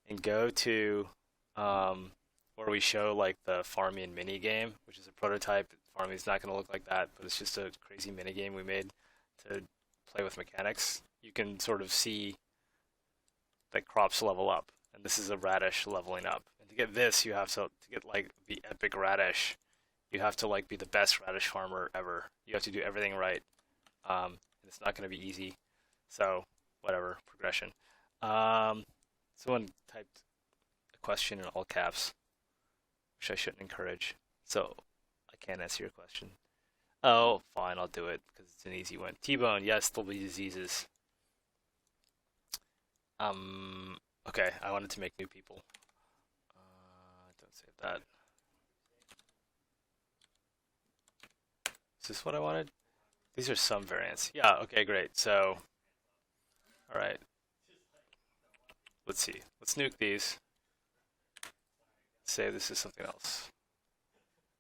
and go to where we show like the farming mini game, which is a prototype. Farming is not going to look like that, but it's just a crazy mini game we made to play with mechanics. You can sort of see that crops level up, and this is a radish leveling up. And to get this, you have to get like the epic radish. You have to like be the best radish farmer ever. You have to do everything right, and it's not going to be easy. So whatever, progression. Someone typed a question in all caps, which I shouldn't encourage. So I can't answer your question. Oh, fine, I'll do it because it's an easy one. T-bone, yes, there'll be diseases. Okay, I wanted to make new people. Don't save that. Is this what I wanted? These are some variants. Yeah, okay, great. So, all right. Let's see. Let's nuke these. Say this is something else.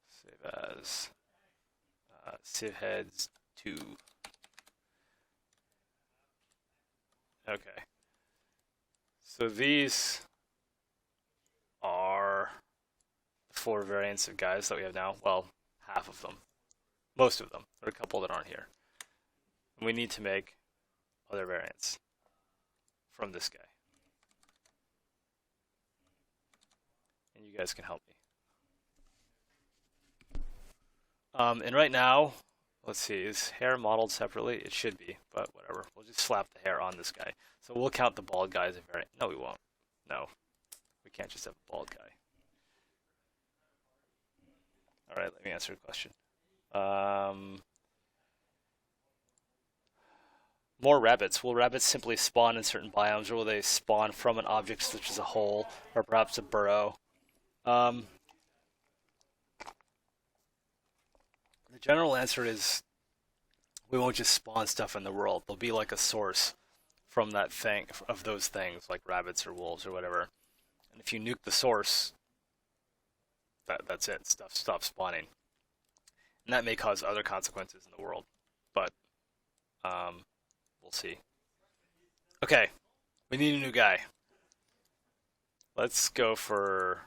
Save as. Civ heads 2. Okay. So these are the 4 variants of guys that we have now. Well, half of them. Most of them. There are a couple that aren't here. And we need to make other variants from this guy. And you guys can help me. And right now, let's see, is hair modeled separately? It should be, but whatever. We'll just slap the hair on this guy. So we'll count the bald guy as a variant. No, we won't. No. We can't just have a bald guy. Alright, let me answer the question. More rabbits. Will rabbits simply spawn in certain biomes, or will they spawn from an object such as a hole, or perhaps a burrow? The general answer is we won't just spawn stuff in the world. There'll be like a source from that thing, of those things, like rabbits or wolves or whatever. And if you nuke the source, that's it. Stuff stops spawning. And that may cause other consequences in the world, but we'll see. Okay, we need a new guy. Let's go for...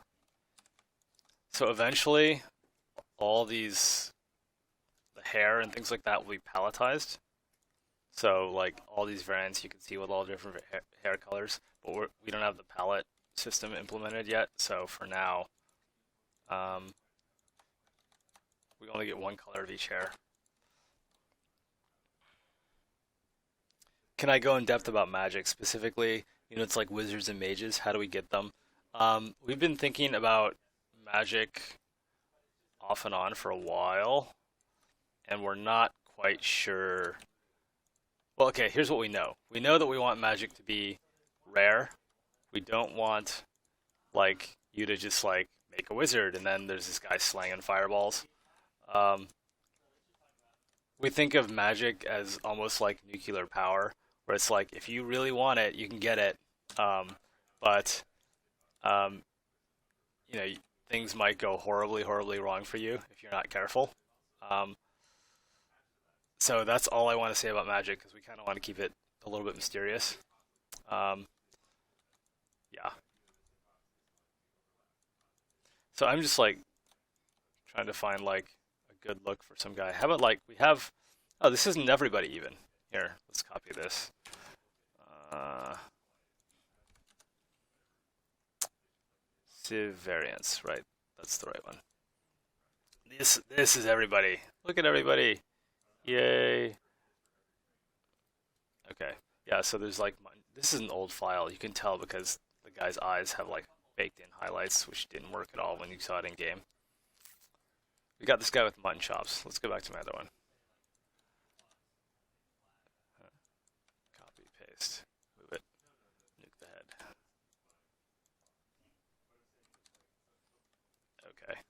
So eventually, all these, the hair and things like that will be palletized. So like all these variants you can see with all different hair colors, but we don't have the palette system implemented yet. So for now, we only get one color of each hair. Can I go in depth about magic, specifically units like wizards and mages? How do we get them? We've been thinking about magic off and on for a while, and we're not quite sure. Well, okay, here's what we know. We know that we want magic to be rare. We don't want, like, you to just, like, make a wizard and then there's this guy slanging fireballs. We think of magic as almost like nuclear power, where it's like, if you really want it, you can get it. But, you know, things might go horribly, horribly wrong for you if you're not careful. So that's all I want to say about magic, because we kind of want to keep it a little bit mysterious. Yeah. So I'm just like trying to find like a good look for some guy. How about like we have? Oh, this isn't everybody even. Here, let's copy this. Civ variants, right? That's the right one. This is everybody. Look at everybody. Yay. Okay. Yeah, so there's like, this is an old file. You can tell because the guy's eyes have like baked in highlights, which didn't work at all when you saw it in game. We got this guy with mutton chops. Let's go back to my other one. Copy, paste, move it, nuke the head. Okay.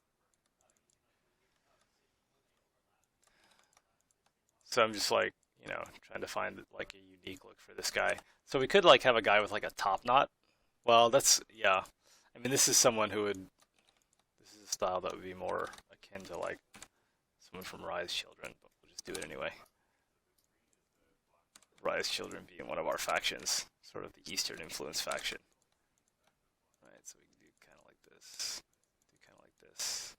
So I'm just like, you know, trying to find like a unique look for this guy. So we could like have a guy with like a top knot. Well, that's, yeah. I mean, this is someone who would, this is a style that would be more akin to like someone from Rise Children, but we'll just do it anyway. Rise Children being one of our factions, sort of the Eastern influence faction. Right, so we can do kind of like this, do kind of like this.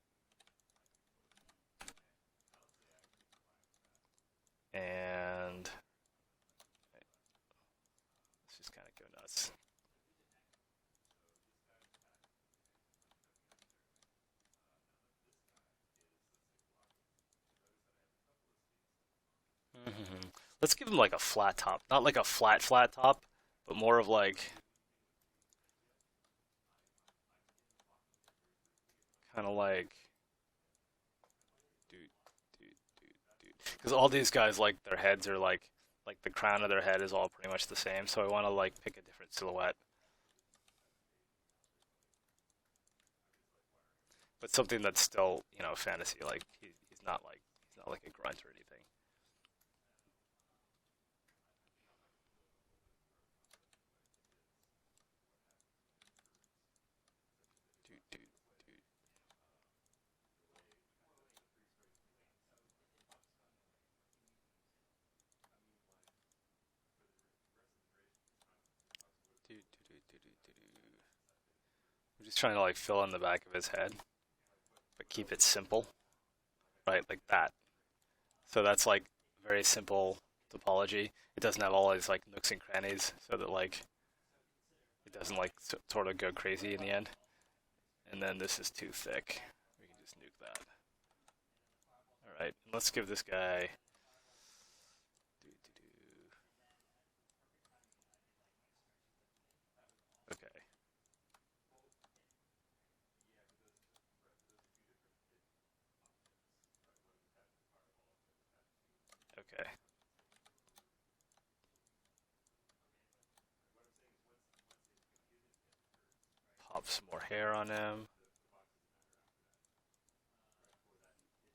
And let's just kind of go nuts. Let's give him like a flat top. Not like a flat top, but more of like kind of like because all these guys like their heads are like the crown of their head is all pretty much the same, so I want to like pick a different silhouette. But something that's still, you know, fantasy, like he's not like a grunt or anything. I'm just trying to like fill in the back of his head, but keep it simple, right? Like that. So that's like very simple topology. It doesn't have all these like nooks and crannies, so that like it doesn't like sort of go crazy in the end. And then this is too thick. We can just nuke that. All right, let's give this guy. Okay. Okay. Pop some more hair on him.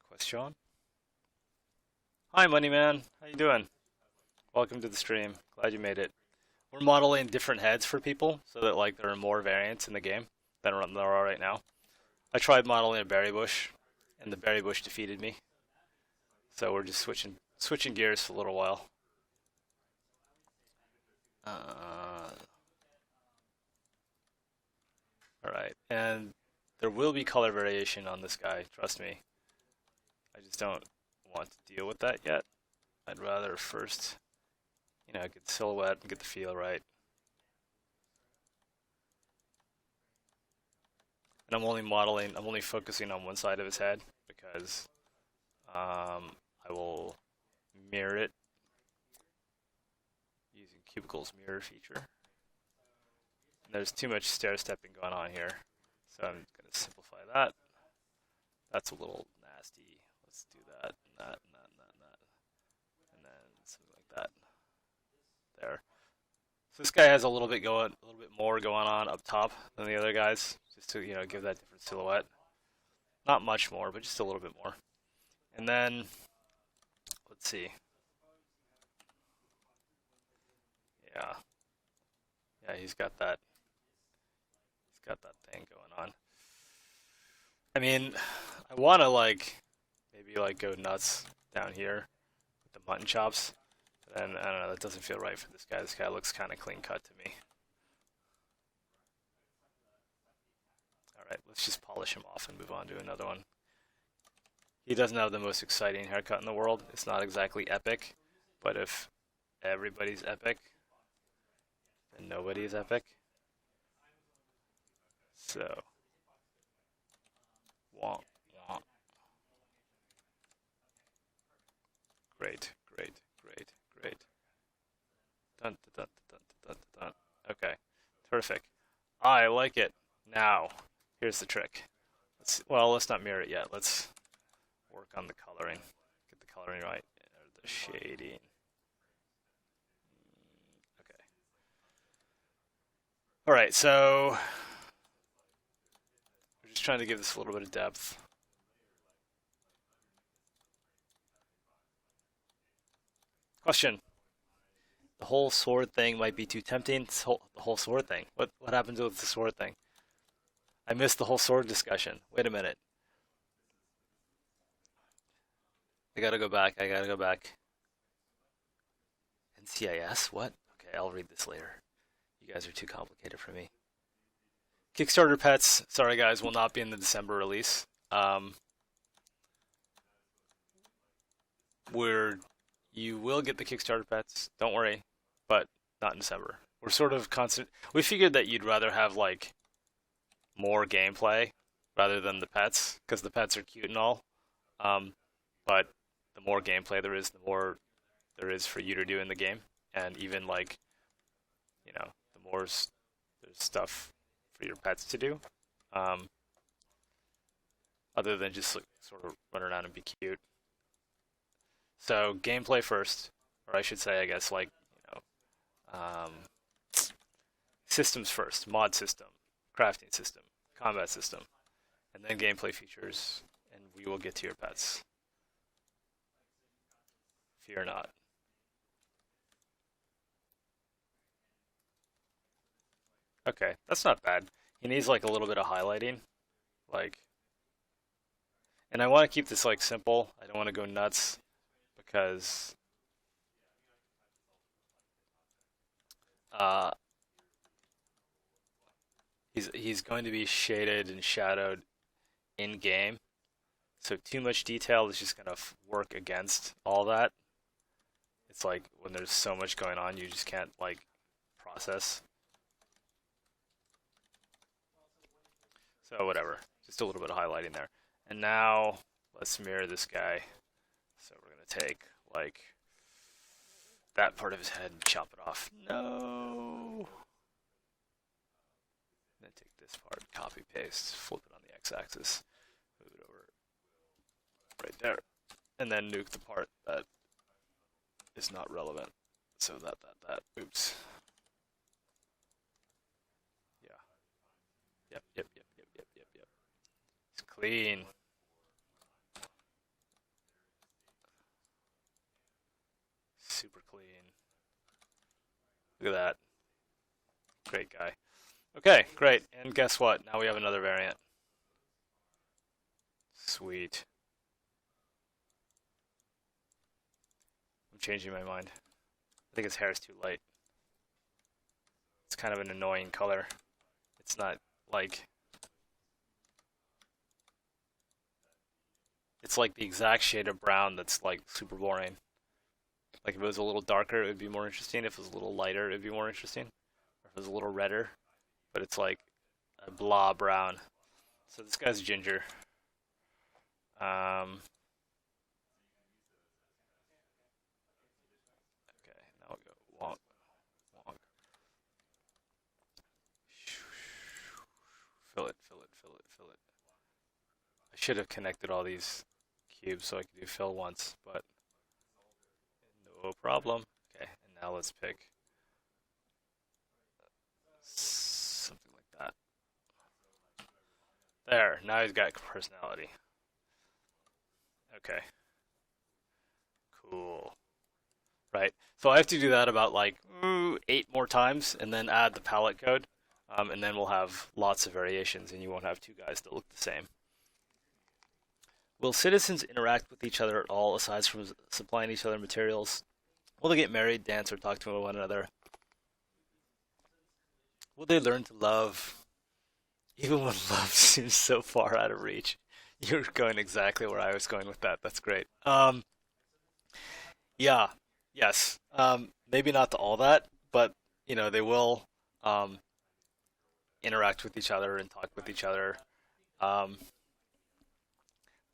Question? Hi, Money Man. How you doing? Welcome to the stream. Glad you made it. We're modeling different heads for people so that like there are more variants in the game than there are right now. I tried modeling a berry bush, and the berry bush defeated me. So we're just switching gears for a little while. All right, and there will be color variation on this guy. Trust me. I just don't want to deal with that yet. I'd rather first, get the silhouette and get the feel right. And I'm only focusing on one side of his head because I will mirror it using Cubicle's mirror feature. And there's too much stair-stepping going on here, so I'm going to simplify that. That's a little nasty. Let's do that, and that, and that, and that, and that. And then something like that. There. So this guy has a little bit more going on up top than the other guys, just to give that different silhouette. Not much more, but just a little bit more. And then let's see. Yeah, he's got that thing going on. I mean, I want to maybe go nuts down here with the mutton chops. And I don't know, that doesn't feel right for this guy. This guy looks kind of clean cut to me. Alright, let's just polish him off and move on to another one. He doesn't have the most exciting haircut in the world. It's not exactly epic, but if everybody's epic, then nobody's epic. So, womp, womp. Great, great, great, great. Dun, dun, dun, dun, dun, dun. Okay, terrific. I like it. Now, here's the trick. Let's not mirror it yet. Let's work on the coloring. Get the coloring right. Or the shading. Okay. Alright, so we're just trying to give this a little bit of depth. Question. The whole sword thing might be too tempting. The whole sword thing. What happens with the sword thing? I missed the whole sword discussion. Wait a minute. I gotta go back. NCIS? What? Okay, I'll read this later. You guys are too complicated for me. Kickstarter pets, sorry guys, will not be in the December release. You will get the Kickstarter pets, don't worry, but not in December. We're sort of constant. We figured that you'd rather have more gameplay rather than the pets, because the pets are cute and all. But the more gameplay there is, the more there is for you to do in the game, and even the more there's stuff for your pets to do, other than just sort of run around and be cute. So gameplay first, or I should say, I guess systems first: mod system, crafting system, combat system, and then gameplay features, and we will get to your pets. Fear not. Okay, that's not bad. He needs a little bit of highlighting, and I want to keep this simple. I don't want to go nuts because He's going to be shaded and shadowed in game. So too much detail is just going to work against all that. It's like when there's so much going on, you just can't like process. So whatever, just a little bit of highlighting there. And now let's mirror this guy. So we're gonna take like that part of his head and chop it off. No. Then take this part, copy paste, flip it on the x-axis, move it over right there, and then nuke the part that is not relevant. So that. Oops. Yeah. Yep. It's clean. Super clean. Look at that. Great guy. Okay, great. And guess what? Now we have another variant. Sweet. I'm changing my mind. I think his hair is too light. It's kind of an annoying color. It's not like... It's like the exact shade of brown that's like super boring. Like if it was a little darker, it would be more interesting. If it was a little lighter, it would be more interesting. Or if it was a little redder. But it's like a blah brown. So this guy's ginger. Okay, now we'll go wonk. Fill it. I should have connected all these cubes so I could do fill once, but no problem. Okay, and now let's pick something like that. There, now he's got personality. Okay. Cool. Right, so I have to do that about like 8 more times and then add the palette code. And then we'll have lots of variations and you won't have two guys that look the same. Will citizens interact with each other at all aside from supplying each other materials? Will they get married, dance, or talk to one another? Will they learn to love? Even when love seems so far out of reach. You're going exactly where I was going with that. That's great. Yeah, yes. Maybe not to all that, but you know, they will interact with each other and talk with each other. The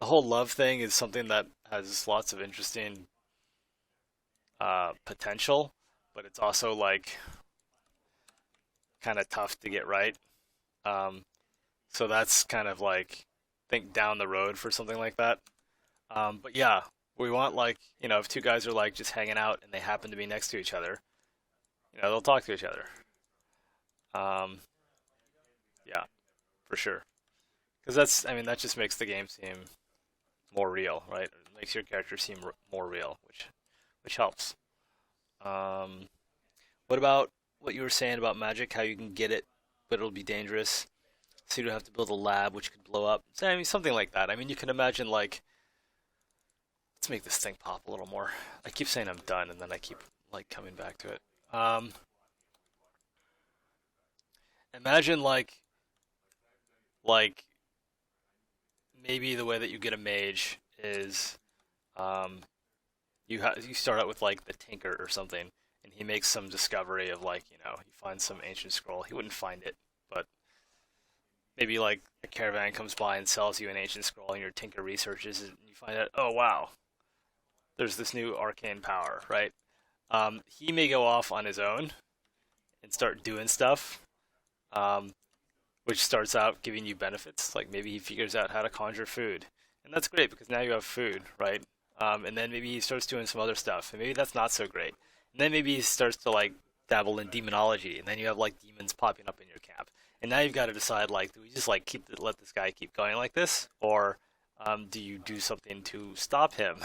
whole love thing is something that has lots of interesting potential, but it's also like kind of tough to get right. So that's kind of like think down the road for something like that. But yeah, we want like, you know, if two guys are like just hanging out and they happen to be next to each other, you know, they'll talk to each other. Yeah, for sure. Because that's, I mean, that just makes the game seem more real, right? It makes your character seem more real, which helps. Um, what about what you were saying about magic? How you can get it, but it'll be dangerous. So you have to build a lab which could blow up. So, I mean, something like that. I mean, you can imagine like, let's make this thing pop a little more. I keep saying I'm done, and then I keep like coming back to it. Imagine like maybe the way that you get a mage is you start out with like the tinker or something, and he makes some discovery of like, you know, he finds some ancient scroll. He wouldn't find it, but maybe like a caravan comes by and sells you an ancient scroll, and your tinker researches it, and you find out, oh wow, there's this new arcane power, right? He may go off on his own and start doing stuff, um, which starts out giving you benefits. Like maybe he figures out how to conjure food, and that's great because now you have food, right? And then maybe he starts doing some other stuff, and maybe that's not so great. And then maybe he starts to like dabble in demonology, and then you have like demons popping up in your camp. And now you've got to decide like, do we just like let this guy keep going like this, or do you do something to stop him?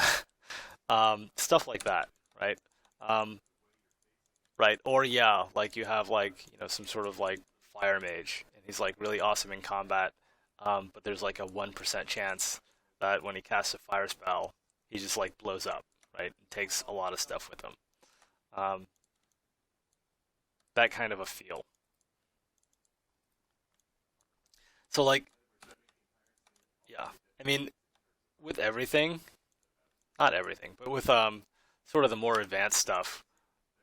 Stuff like that, right? Um, right, or yeah, like you have like, you know, some sort of like fire mage, and he's like really awesome in combat, but there's like a 1% chance that when he casts a fire spell, he just like blows up, right? And takes a lot of stuff with him. That kind of a feel. So like, yeah, I mean, with everything, not everything, but with sort of the more advanced stuff,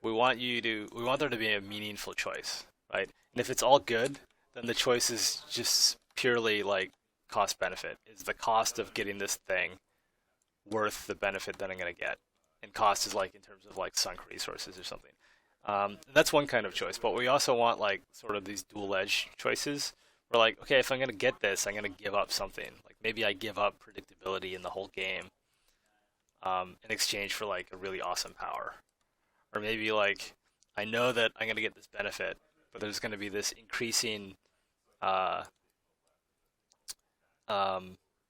we want there to be a meaningful choice, right? And if it's all good, then the choice is just purely like cost benefit. Is the cost of getting this thing worth the benefit that I'm gonna get? And cost is like in terms of like sunk resources or something. That's one kind of choice, but we also want like sort of these dual edge choices. We're like, okay, if I'm gonna get this, I'm gonna give up something. Like maybe I give up predictability in the whole game in exchange for like a really awesome power, or maybe like I know that I'm gonna get this benefit, but there's gonna be this increasing uh,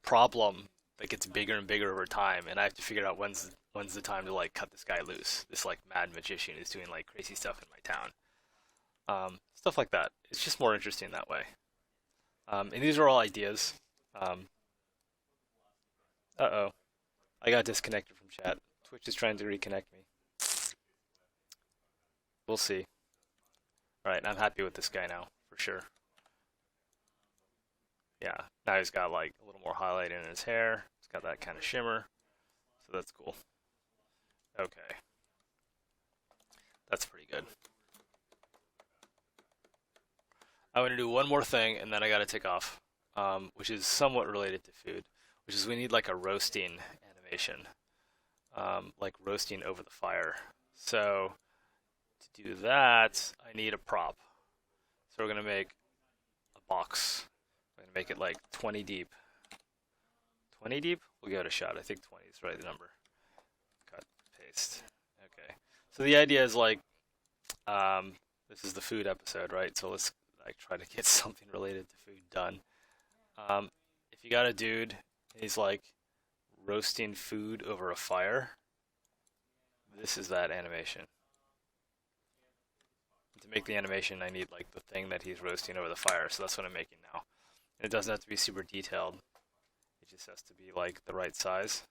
problem that gets bigger and bigger over time, and I have to figure out when's the time to like cut this guy loose. This like mad magician is doing like crazy stuff in my town. Stuff like that. It's just more interesting that way. And these are all ideas. Um, uh-oh, I got disconnected from chat. Twitch is trying to reconnect me. We'll see. All right, I'm happy with this guy now for sure. Yeah, now he's got like a little more highlight in his hair. He's got that kind of shimmer, so that's cool. Okay, that's pretty good. I'm gonna do one more thing, and then I gotta take off, which is somewhat related to food, which is we need like a roasting animation, like roasting over the fire. So to do that, I need a prop. So we're gonna make a box. We're gonna make it like 20 deep. 20 deep? We'll give it a shot. I think 20 is the right number. Cut, paste. Okay. So the idea is like, this is the food episode, right? So let's like try to get something related to food done. If you got a dude and he's like roasting food over a fire, this is that animation. To make the animation, I need like the thing that he's roasting over the fire, so that's what I'm making now. And it doesn't have to be super detailed. It just has to be like the right size.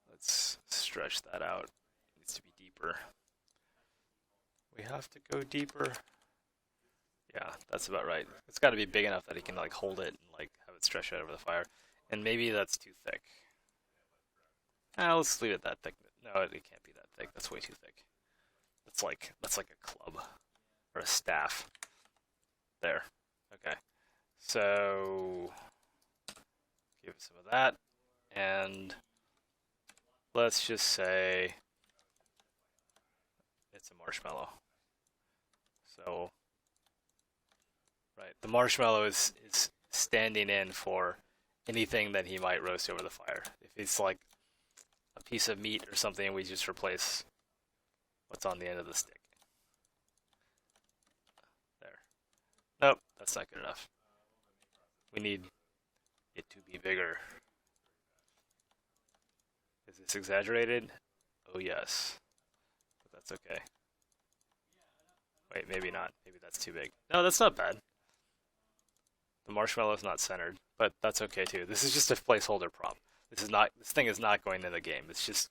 Let's stretch that out. It needs to be deeper. We have to go deeper. Yeah, that's about right. It's got to be big enough that he can like hold it and like have it stretch out over the fire. And maybe that's too thick. Let's leave it that thick. No, it can't be that thick. That's way too thick. That's like a club or a staff. There. Okay. So give it some of that, and let's just say it's a marshmallow. So, right, the marshmallow is standing in for anything that he might roast over the fire. If it's like a piece of meat or something, we just replace what's on the end of the stick. There. Nope, that's not good enough. We need it to be bigger. Is this exaggerated? Oh yes. But that's okay. Wait, maybe not. Maybe that's too big. No, that's not bad. The marshmallow is not centered, but that's okay too. This is just a placeholder prop. This thing is not going in the game. It's just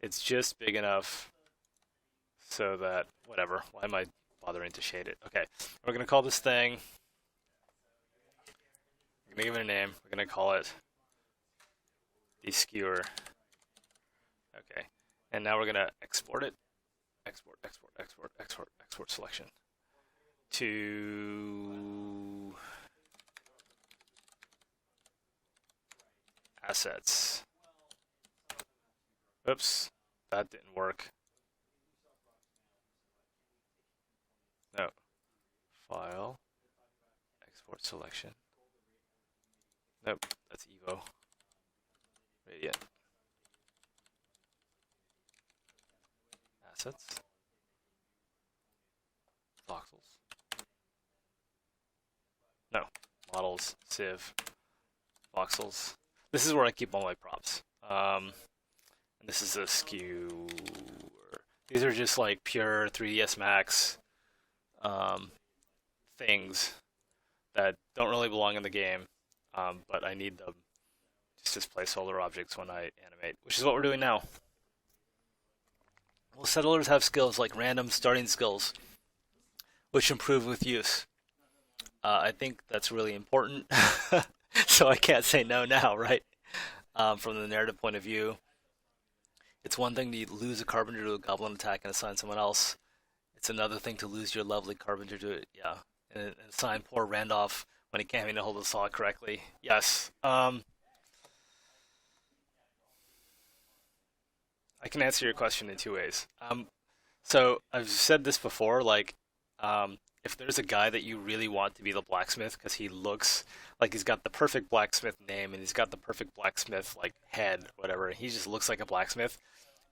it's just big enough so that whatever. Why am I bothering to shade it? Okay, we're gonna call this thing. We're gonna give it a name. We're gonna call it the skewer. Okay, and now we're gonna export it. Export, export, export, export, export selection to assets. Oops, that didn't work. No. File. Export selection. Nope, that's Evo. Radiant. Assets. Voxels. No. Models. Civ. Voxels. This is where I keep all my props. And this is a skew. These are just like pure 3ds Max things that don't really belong in the game, but I need them just as placeholder objects when I animate, which is what we're doing now. Well, settlers have skills like random starting skills. which improve with use. I think that's really important. So I can't say no now, right? From the narrative point of view, it's one thing to lose a carpenter to a goblin attack and assign someone else. It's another thing to lose your lovely carpenter to it, yeah, and assign poor Randolph when he can't even hold the saw correctly. Yes. I can answer your question in two ways. So I've said this before, like, if there's a guy that you really want to be the blacksmith because he looks like he's got the perfect blacksmith name and he's got the perfect blacksmith like head, whatever, and he just looks like a blacksmith.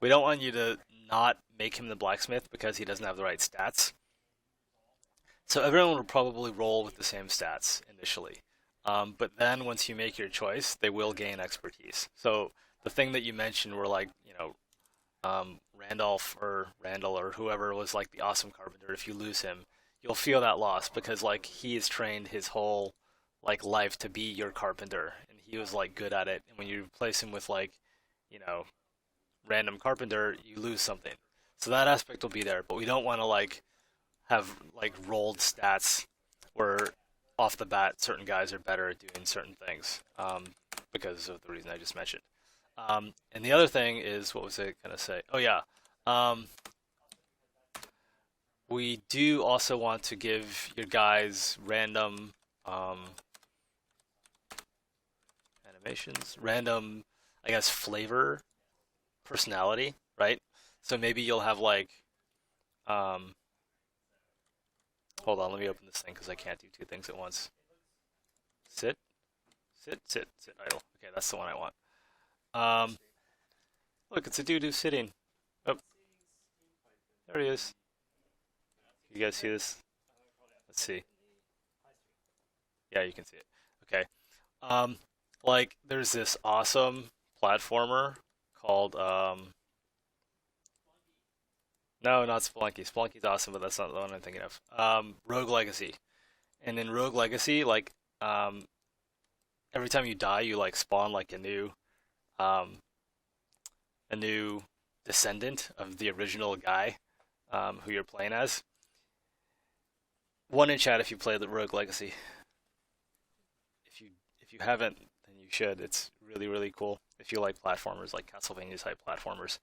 We don't want you to not make him the blacksmith because he doesn't have the right stats. So everyone will probably roll with the same stats initially. But then once you make your choice, they will gain expertise. So the thing that you mentioned were like, Randolph or Randall or whoever was like the awesome carpenter. If you lose him, you'll feel that loss because like he has trained his whole like life to be your carpenter, and he was like good at it. And when you replace him with like, you know, random carpenter, you lose something. So that aspect will be there, but we don't want to like have like rolled stats where off the bat certain guys are better at doing certain things because of the reason I just mentioned. And the other thing is, what was I going to say? Oh, yeah. We do also want to give your guys random animations, random, I guess, flavor, personality, right? So maybe you'll have like, hold on, let me open this thing because I can't do two things at once. Sit, sit, idle. Okay, that's the one I want. Look, it's a dude who's sitting. Oh, there he is. You guys see this? Let's see. Yeah, you can see it. Okay. Like there's this awesome platformer called no, not Spelunky. Spelunky's awesome, but that's not the one I'm thinking of. Rogue Legacy. And in Rogue Legacy, like every time you die, you like spawn like um a new descendant of the original guy who you're playing as. One in chat if you play the Rogue Legacy. If you haven't, then you should. It's really really cool. If you like platformers, like Castlevania type platformers.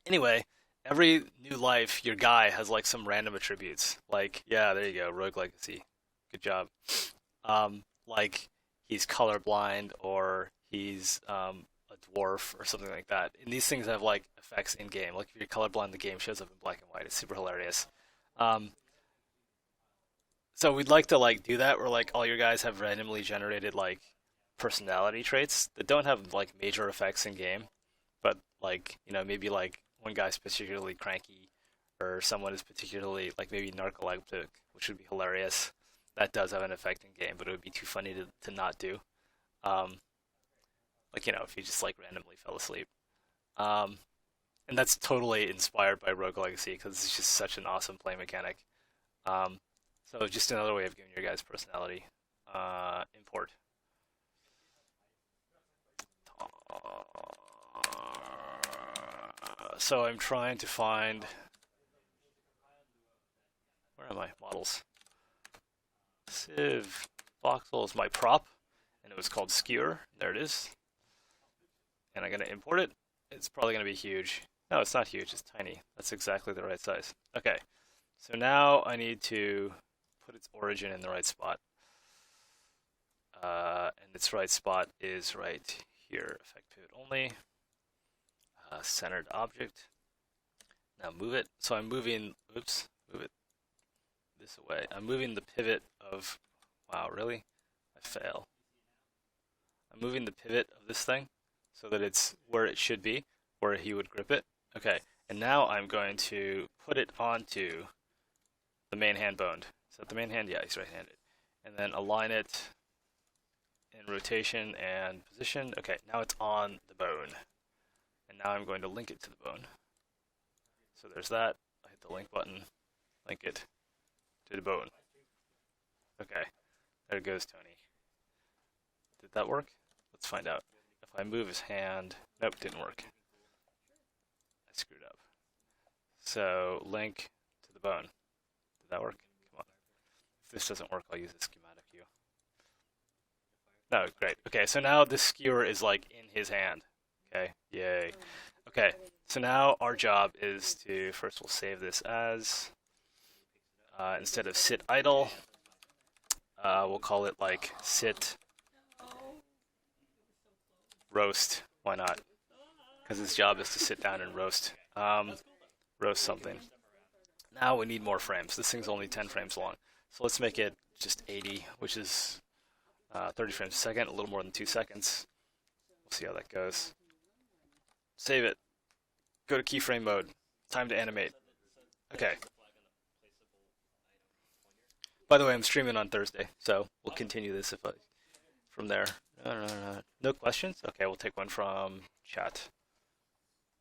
Anyway, every new life, your guy has like some random attributes. Like, yeah, there you go, Rogue Legacy. Good job. Like he's colorblind or he's a dwarf or something like that. And these things have like effects in game. Like if you're colorblind, the game shows up in black and white. It's super hilarious. Um, so we'd like to like do that where like all your guys have randomly generated like personality traits that don't have like major effects in game, but like maybe like one guy's particularly cranky or someone is particularly like maybe narcoleptic, which would be hilarious. That does have an effect in game, but it would be too funny to not do. Um, like if you just like randomly fell asleep. Um, and that's totally inspired by Rogue Legacy because it's just such an awesome play mechanic. Um, so just another way of giving your guys personality. Import. So I'm trying to find. Where are my models? Civ voxel is my prop, and it was called skewer. There it is. And I'm going to import it. It's probably going to be huge. No, it's not huge. It's tiny. That's exactly the right size. Okay. So now I need to put its origin in the right spot. And its right spot is right here. Effect pivot only. Centered object. Now move it. So I'm moving. Oops. Move it this away. I'm moving the pivot of. Wow, really? I fail. I'm moving the pivot of this thing so that it's where it should be, where he would grip it. Okay, and now I'm going to put it onto the main hand boned. Is that the main hand? Yeah, he's right-handed. And then align it in rotation and position. Okay, now it's on the bone. And now I'm going to link it to the bone. So there's that. I hit the link button, link it to the bone. Okay, there it goes, Tony. Did that work? Let's find out. If I move his hand, nope, didn't work. I screwed up. So link to the bone. Did that work? Come on. If this doesn't work, I'll use the schematic view. No, great. Okay, so now this skewer is like in his hand. Okay, yay. Okay, so now our job is to, first we'll save this as, instead of sit idle, we'll call it like sit roast. Why not? Because his job is to sit down and roast. Roast something. Now we need more frames. This thing's only 10 frames long. So let's make it just 80, which is 30 frames a second, a little more than 2 seconds. We'll see how that goes. Save it. Go to keyframe mode. Time to animate. Okay. By the way, I'm streaming on Thursday, so we'll continue this from there. No questions? Okay, we'll take one from chat.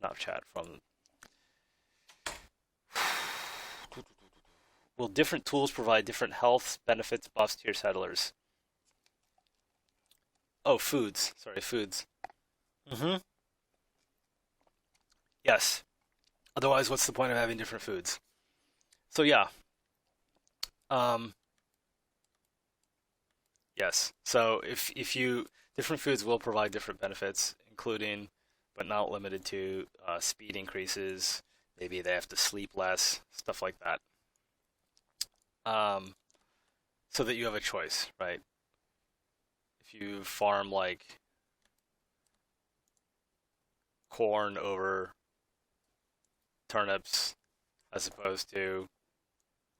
Not chat, from... Will different tools provide different health, benefits, buffs to your settlers? Oh, foods. Sorry, foods. Yes. Otherwise, what's the point of having different foods? So yeah. Yes. So if you different foods will provide different benefits, including but not limited to speed increases. Maybe they have to sleep less, stuff like that. So that you have a choice, right? If you farm like corn over turnips as opposed to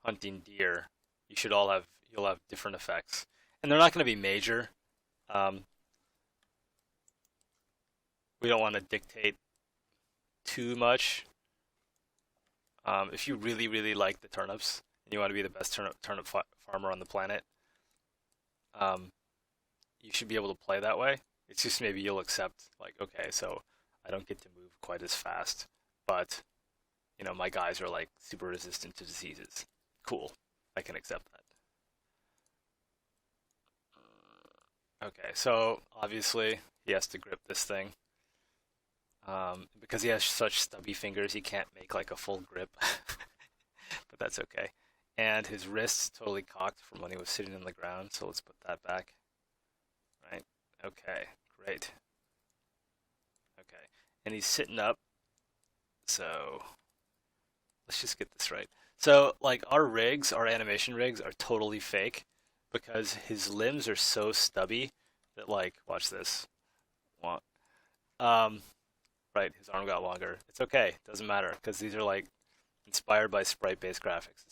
hunting deer, you'll have different effects. And they're not going to be major. We don't want to dictate too much. If you really, really like the turnips and you want to be the best turnip farmer on the planet, you should be able to play that way. It's just maybe you'll accept, like, okay, so I don't get to move quite as fast, but, you know, my guys are, like, super resistant to diseases. Cool. I can accept that. Okay, so obviously he has to grip this thing. Because he has such stubby fingers, he can't make like a full grip. But that's okay. And his wrist's totally cocked from when he was sitting on the ground, so let's put that back. Right? Okay, great. Okay, and he's sitting up, so let's just get this right. So, like, our animation rigs are totally fake because his limbs are so stubby that, like, watch this. Right, his arm got longer. It's okay, doesn't matter, because these are, like, inspired by sprite-based graphics.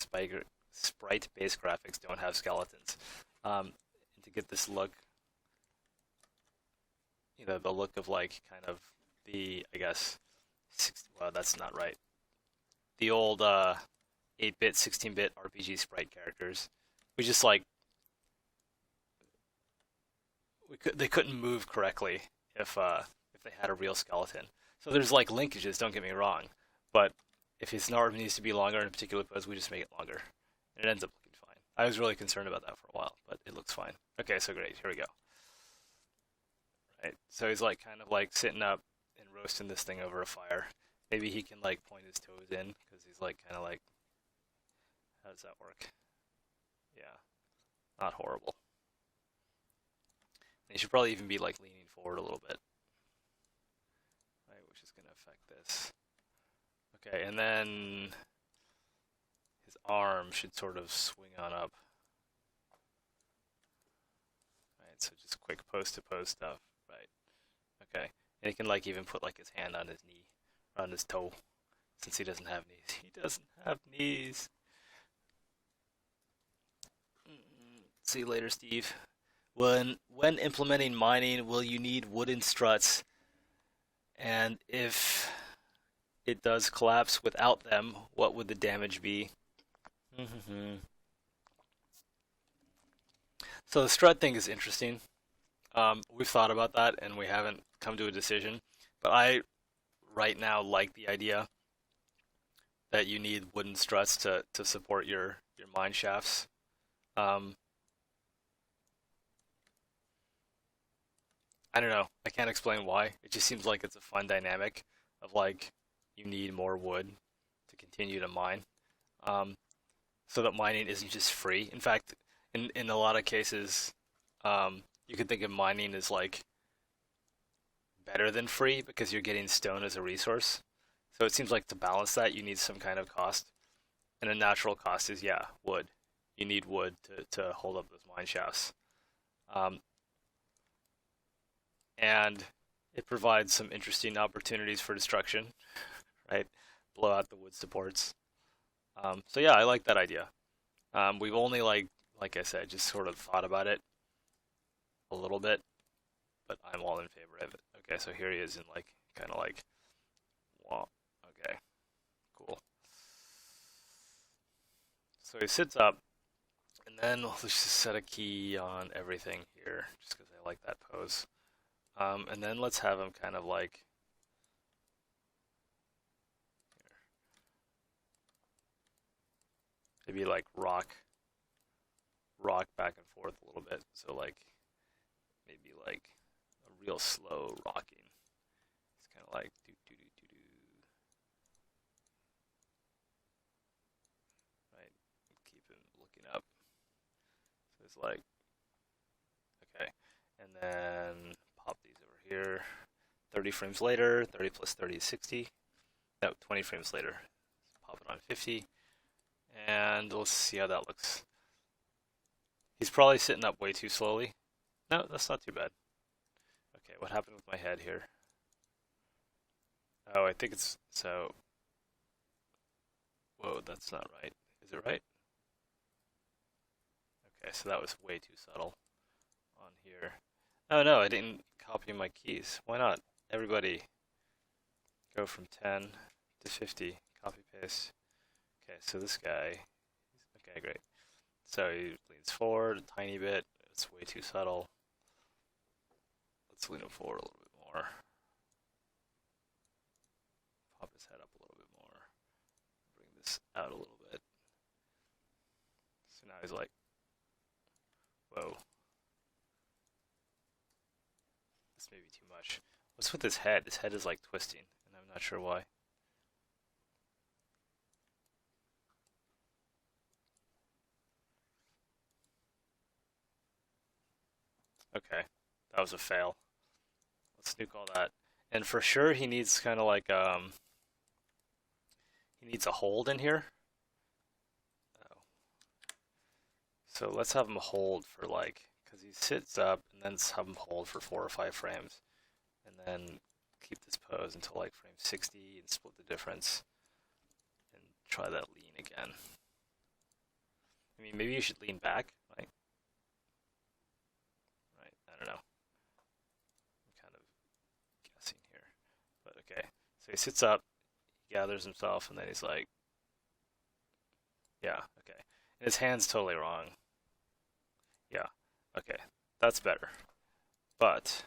Sprite-based graphics don't have skeletons. And to get this look, you know, the look of, like, kind of the, I guess, well, that's not right. The old 8-bit, 16-bit RPG sprite characters. We just, like, they couldn't move correctly if they had a real skeleton. So there's like linkages, don't get me wrong, but if his arm needs to be longer in a particular pose, we just make it longer, and it ends up looking fine. I was really concerned about that for a while, but it looks fine. Okay, so great, here we go. Right, so he's like kind of like sitting up and roasting this thing over a fire. Maybe he can like point his toes in, because he's like kind of like, how does that work? Yeah, not horrible. And he should probably even be like leaning forward a little bit. Which is going to affect this. Okay, and then his arm should sort of swing on up. Right, so just quick post-to-post stuff. Right, okay. And he can like even put like his hand on his knee, or on his toe, since he doesn't have knees. He doesn't have knees. See you later, Steve. When implementing mining, will you need wooden struts? And if it does collapse without them, what would the damage be? So the strut thing is interesting. We've thought about that and we haven't come to a decision. But I, right now, like the idea that you need wooden struts to support your mine shafts. I don't know. I can't explain why. It just seems like it's a fun dynamic of like you need more wood to continue to mine. so that mining isn't just free. In fact, in a lot of cases, you could think of mining as like better than free because you're getting stone as a resource. So it seems like to balance that, you need some kind of cost. And a natural cost is, yeah, wood. You need wood to hold up those mine shafts. Um, and it provides some interesting opportunities for destruction, right? Blow out the wood supports. So yeah, I like that idea. We've only like I said, just sort of thought about it a little bit, but I'm all in favor of it. Okay, so here he is in like kind of like, wow. Okay, cool. So he sits up, and then let's just set a key on everything here, just because I like that pose. And then let's have him kind of like maybe like rock back and forth a little bit. So like maybe like a real slow rocking. It's kind of like do do do do do, right? Keep him looking up. So it's like okay, and then pop these over here. 30 frames later, 30 plus 30 is 60. No, 20 frames later. Pop it on 50. And let's see how that looks. He's probably sitting up way too slowly. No, that's not too bad. Okay, what happened with my head here? Oh, I think it's so. Whoa, that's not right. Is it right? Okay, so that was way too subtle on here. Oh no, I didn't copy my keys. Why not? Everybody go from 10 to 50. Copy paste. Okay, so this guy. Okay, great. So he leans forward a tiny bit. It's way too subtle. Let's lean him forward a little bit more. Pop his head up a little bit more. Bring this out a little bit. So now he's like, whoa. This may be too much. What's with his head? His head is like twisting, and I'm not sure why. Okay, that was a fail. Let's nuke all that. And for sure, he needs kind of like he needs a hold in here. Oh. So let's have him hold for like, because he sits up, and then let's have him hold for 4 or 5 frames, and then keep this pose until like frame 60 and split the difference, and try that lean again. I mean, maybe you should lean back, right? Right, I don't know. I'm kind of guessing here, but okay. So he sits up, he gathers himself, and then he's like, yeah, okay. And his hand's totally wrong. Yeah, okay, that's better. But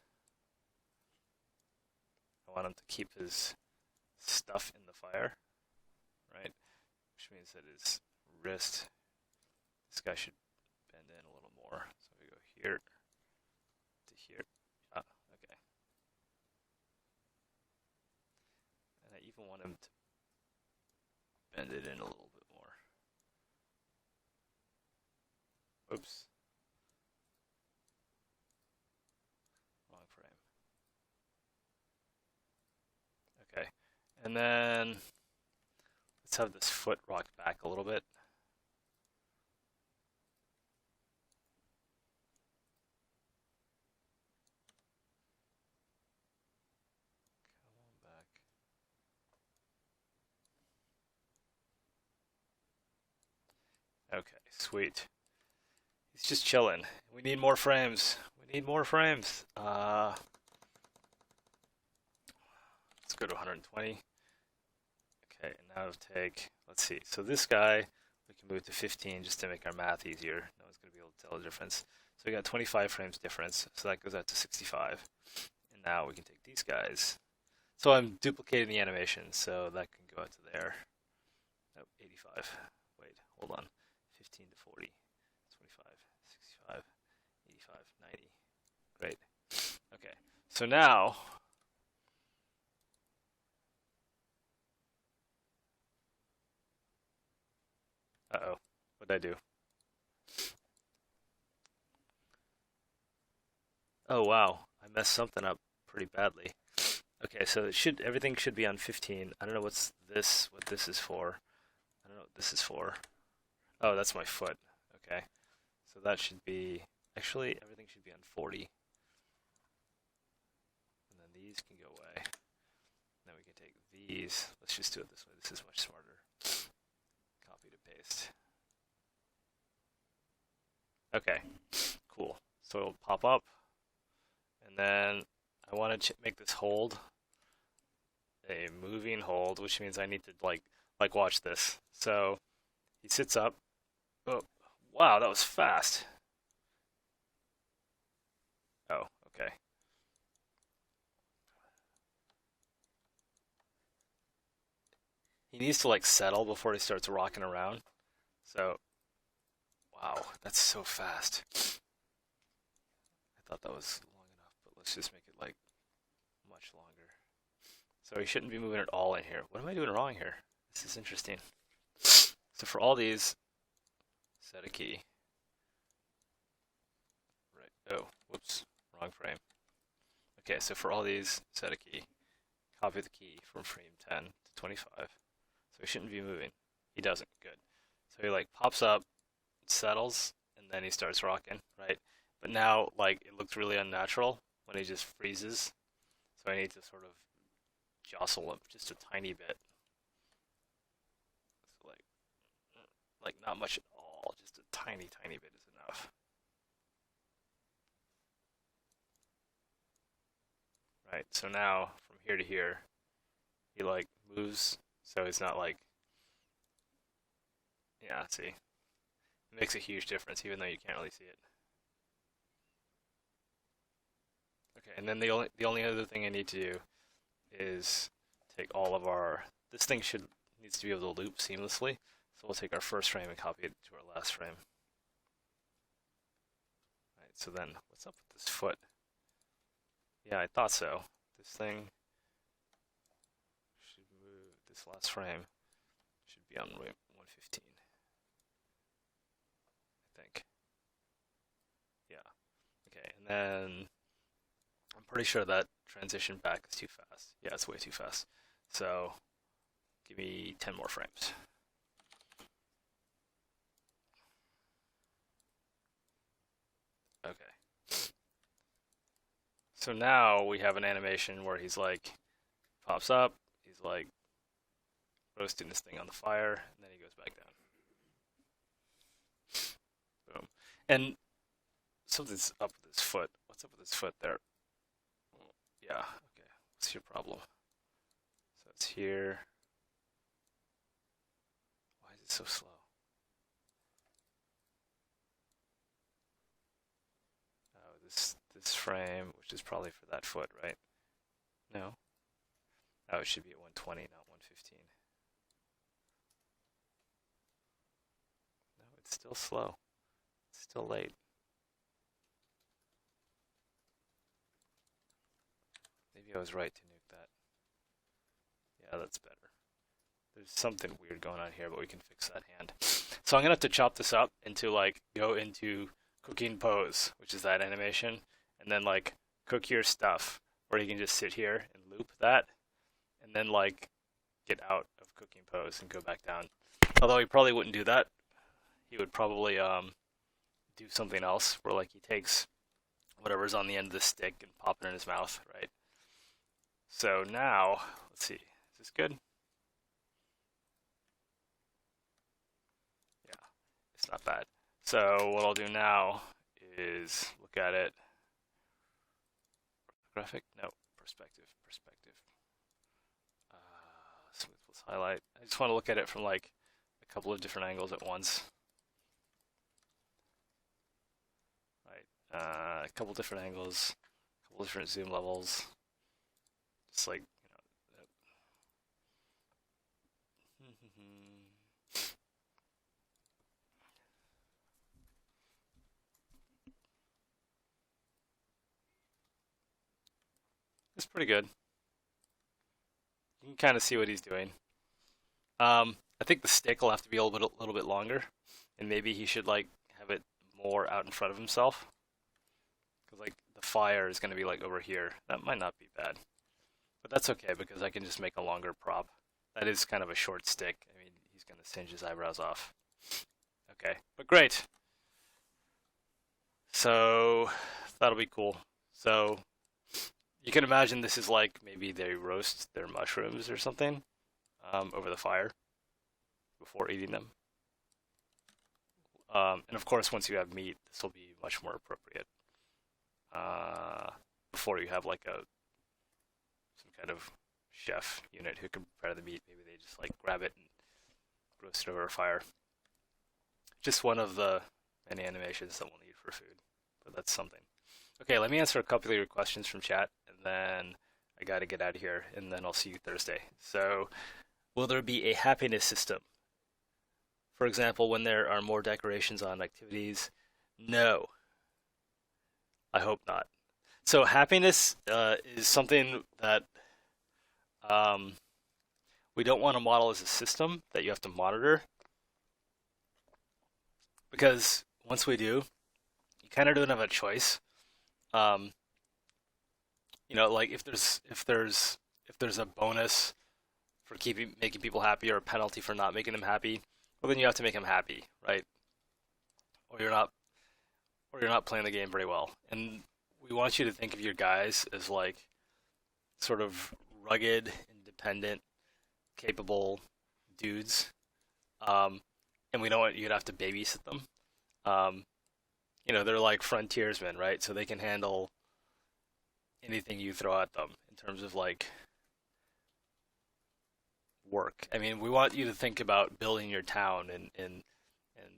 I want him to keep his stuff in the fire, right? Which means that his wrist, this guy should bend in a little more. So we go here to here. Ah, okay. And I even want him to bend it in a little bit more. Oops. Wrong frame. Okay. And then let's have this foot rock back a little bit. Come on back. Okay, sweet. He's just chilling. We need more frames. We need more frames. Let's go to 120. Okay, and now take, let's see. So this guy, we can move to 15 just to make our math easier. No one's going to be able to tell the difference. So we got 25 frames difference. So that goes out to 65. And now we can take these guys. So I'm duplicating the animation, so that can go out to there. Nope, 85. Wait, hold on. 15 to 40. 25, 65, 85, 90. Great. Okay, so now uh-oh. What did I do? Oh wow, I messed something up pretty badly. Okay, so everything should be on 15. I don't know what this is for. I don't know what this is for. Oh, that's my foot. Okay. So that should be, actually, everything should be on 40. And then these can go away. Then we can take these. Let's just do it this way. This is much smarter. Copy to paste. Okay, cool. So it'll pop up. And then I want to make this hold a moving hold, which means I need to like watch this. So he sits up. Oh, wow, that was fast. Oh, okay. He needs to like settle before he starts rocking around. So, wow, that's so fast. I thought that was long enough, but let's just make it like much longer. So he shouldn't be moving at all in here. What am I doing wrong here? This is interesting. So for all these, set a key. Right. Oh, whoops, wrong frame. Okay, so for all these, set a key. Copy the key from frame 10 to 25. So he shouldn't be moving. He doesn't. Good. So he like pops up, settles, and then he starts rocking, right? But now, like, it looks really unnatural when he just freezes. So I need to sort of jostle him just a tiny bit. So like not much at all. Just a tiny, tiny bit is enough. Right. So now from here to here, he like moves. So it's not like, yeah. See, it makes a huge difference, even though you can't really see it. Okay. And then the only other thing I need to do is take all of our, this thing needs to be able to loop seamlessly. So we'll take our first frame and copy it to our last frame. Right, so then what's up with this foot? Yeah, I thought so. This thing should move, this last frame should be on 115. I think. Yeah. Okay, and then I'm pretty sure that transition back is too fast. Yeah, it's way too fast. So give me 10 more frames. Okay. So now we have an animation where he's like, pops up, he's like roasting this thing on the fire, and then he goes back down. Boom. And something's up with his foot. What's up with his foot there? Yeah, okay. What's your problem? So it's here. Why is it so slow? Oh, this frame, which is probably for that foot, right? No. Oh, it should be at 120, not 115. No, it's still slow. It's still late. Maybe I was right to nuke that. Yeah, that's better. There's something weird going on here, but we can fix that hand. So I'm gonna have to chop this up into like go into cooking pose, which is that animation, and then like cook your stuff, where you can just sit here and loop that, and then like get out of cooking pose and go back down. Although he probably wouldn't do that. He would probably do something else, where like he takes whatever's on the end of the stick and pop it in his mouth, right? So now, let's see, is this good? Yeah, it's not bad. So what I'll do now is look at it. Graphic? No, perspective. Smooth plus highlight. I just want to look at it from like a couple of different angles at once. Right, a couple different angles, a couple different zoom levels. Just like, it's pretty good. You can kind of see what he's doing. I think the stick will have to be a little bit longer. and maybe he should like have it more out in front of himself, because like the fire is going to be like over here. That might not be bad, but that's okay because I can just make a longer prop. That is kind of a short stick. I mean, he's going to singe his eyebrows off. Okay, but great. So that'll be cool. So you can imagine this is like maybe they roast their mushrooms or something over the fire before eating them. And of course, once you have meat, this will be much more appropriate. Before you have like some kind of chef unit who can prepare the meat, maybe they just like grab it and roast it over a fire. Just one of the many animations that we'll need for food, but that's something. Okay, let me answer a couple of your questions from chat, and then I gotta get out of here, and then I'll see you Thursday. So, will there be a happiness system? For example, when there are more decorations on activities? No, I hope not. So, happiness is something that um, we don't want to model as a system that you have to monitor, because once we do, you kind of don't have a choice. Um, like if there's a bonus for keeping making people happy or a penalty for not making them happy, well then you have to make them happy, right? Or you're not playing the game very well. And we want you to think of your guys as like sort of rugged, independent, capable dudes. Um, and we don't want you to have to babysit them. Um, they're like frontiersmen, right? So they can handle anything you throw at them in terms of like work. I mean, we want you to think about building your town and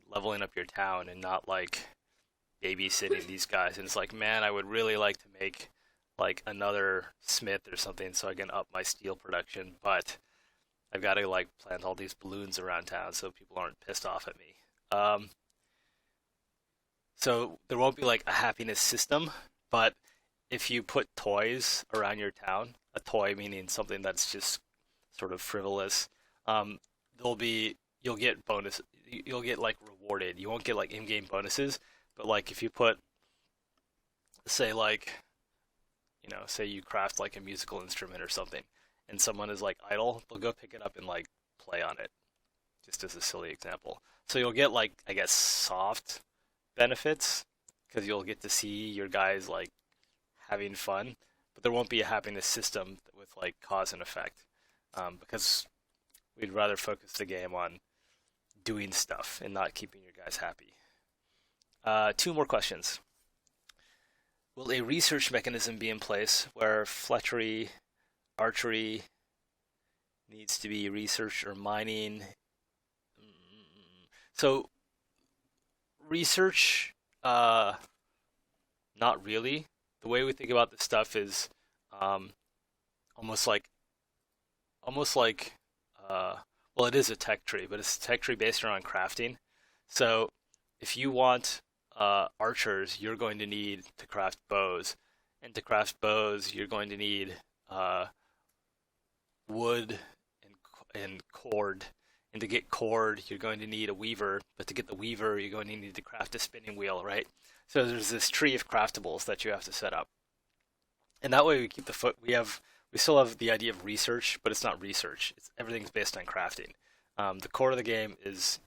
leveling up your town and not like babysitting these guys. And it's like, man, I would really like to make like another smith or something so I can up my steel production, but I've got to like plant all these balloons around town so people aren't pissed off at me. So there won't be like a happiness system, but if you put toys around your town, a toy meaning something that's just sort of frivolous, there'll be you'll get bonus, you'll get like rewarded. You won't get like in-game bonuses, but like if you put, say like, say you craft like a musical instrument or something, and someone is like idle, they'll go pick it up and like play on it, just as a silly example. So you'll get like, I guess, soft benefits because you'll get to see your guys like having fun, but there won't be a happiness system with like cause and effect, because we'd rather focus the game on doing stuff and not keeping your guys happy. Two more questions. Will a research mechanism be in place where fletchery, archery needs to be researched or mining? So research, not really. The way we think about this stuff is um, almost like almost like well, it is a tech tree, but it's a tech tree based around crafting. So if you want archers, you're going to need to craft bows, and to craft bows, you're going to need uh, wood and cord. And to get cord, you're going to need a weaver. But to get the weaver, you're going to need to craft a spinning wheel, right? So there's this tree of craftables that you have to set up. And that way we keep the foot. We still have the idea of research, but it's not research. Everything's based on crafting. The core of the game is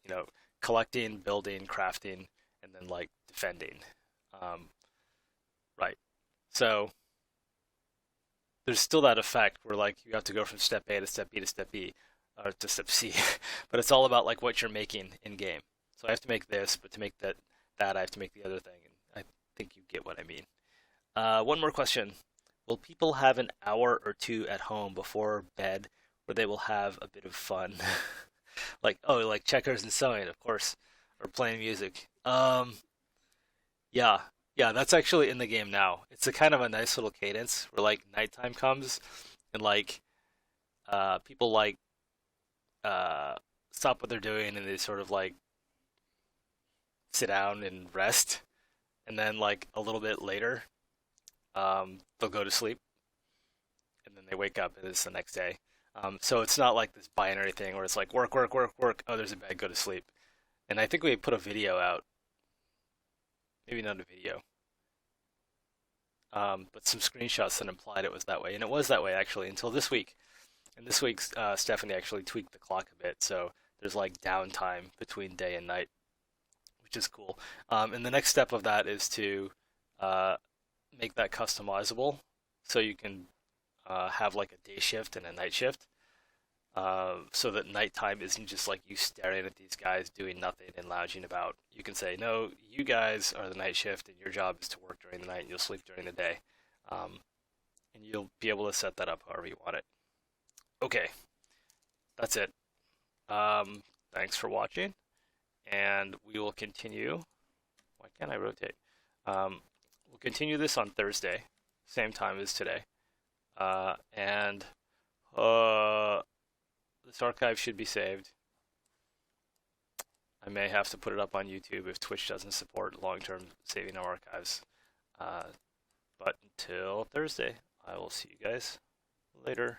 collecting, building, crafting, and then like defending. Um, right. So there's still that effect where like you have to go from step A to step B to step B, or to step C, but it's all about like what you're making in game. So I have to make this, but to make that I have to make the other thing, and I think you get what I mean. One more question. Will people have an hour or two at home before bed where they will have a bit of fun? like checkers and sewing, of course, or playing music. Yeah, yeah, that's actually in the game now. It's a kind of a nice little cadence where like nighttime comes and like people like uh stop what they're doing and they sort of like sit down and rest, and then like a little bit later, they'll go to sleep, and then they wake up and it's the next day. So it's not like this binary thing where it's like work, work, work, work. Oh, there's a bed, go to sleep. And I think we put a video out, maybe not a video, but some screenshots that implied it was that way. And it was that way actually until this week. And this week, Stephanie actually tweaked the clock a bit, so there's like downtime between day and night, which is cool. And the next step of that is to uh, make that customizable, so you can have like a day shift and a night shift, so that nighttime isn't just like you staring at these guys doing nothing and lounging about. You can say, no, you guys are the night shift, and your job is to work during the night, and you'll sleep during the day. Um, and you'll be able to set that up however you want it. Okay, that's it. Thanks for watching, and we will continue. Why can't I rotate? We'll continue this on Thursday, same time as today. And this archive should be saved. I may have to put it up on YouTube if Twitch doesn't support long-term saving of archives. But until Thursday, I will see you guys later.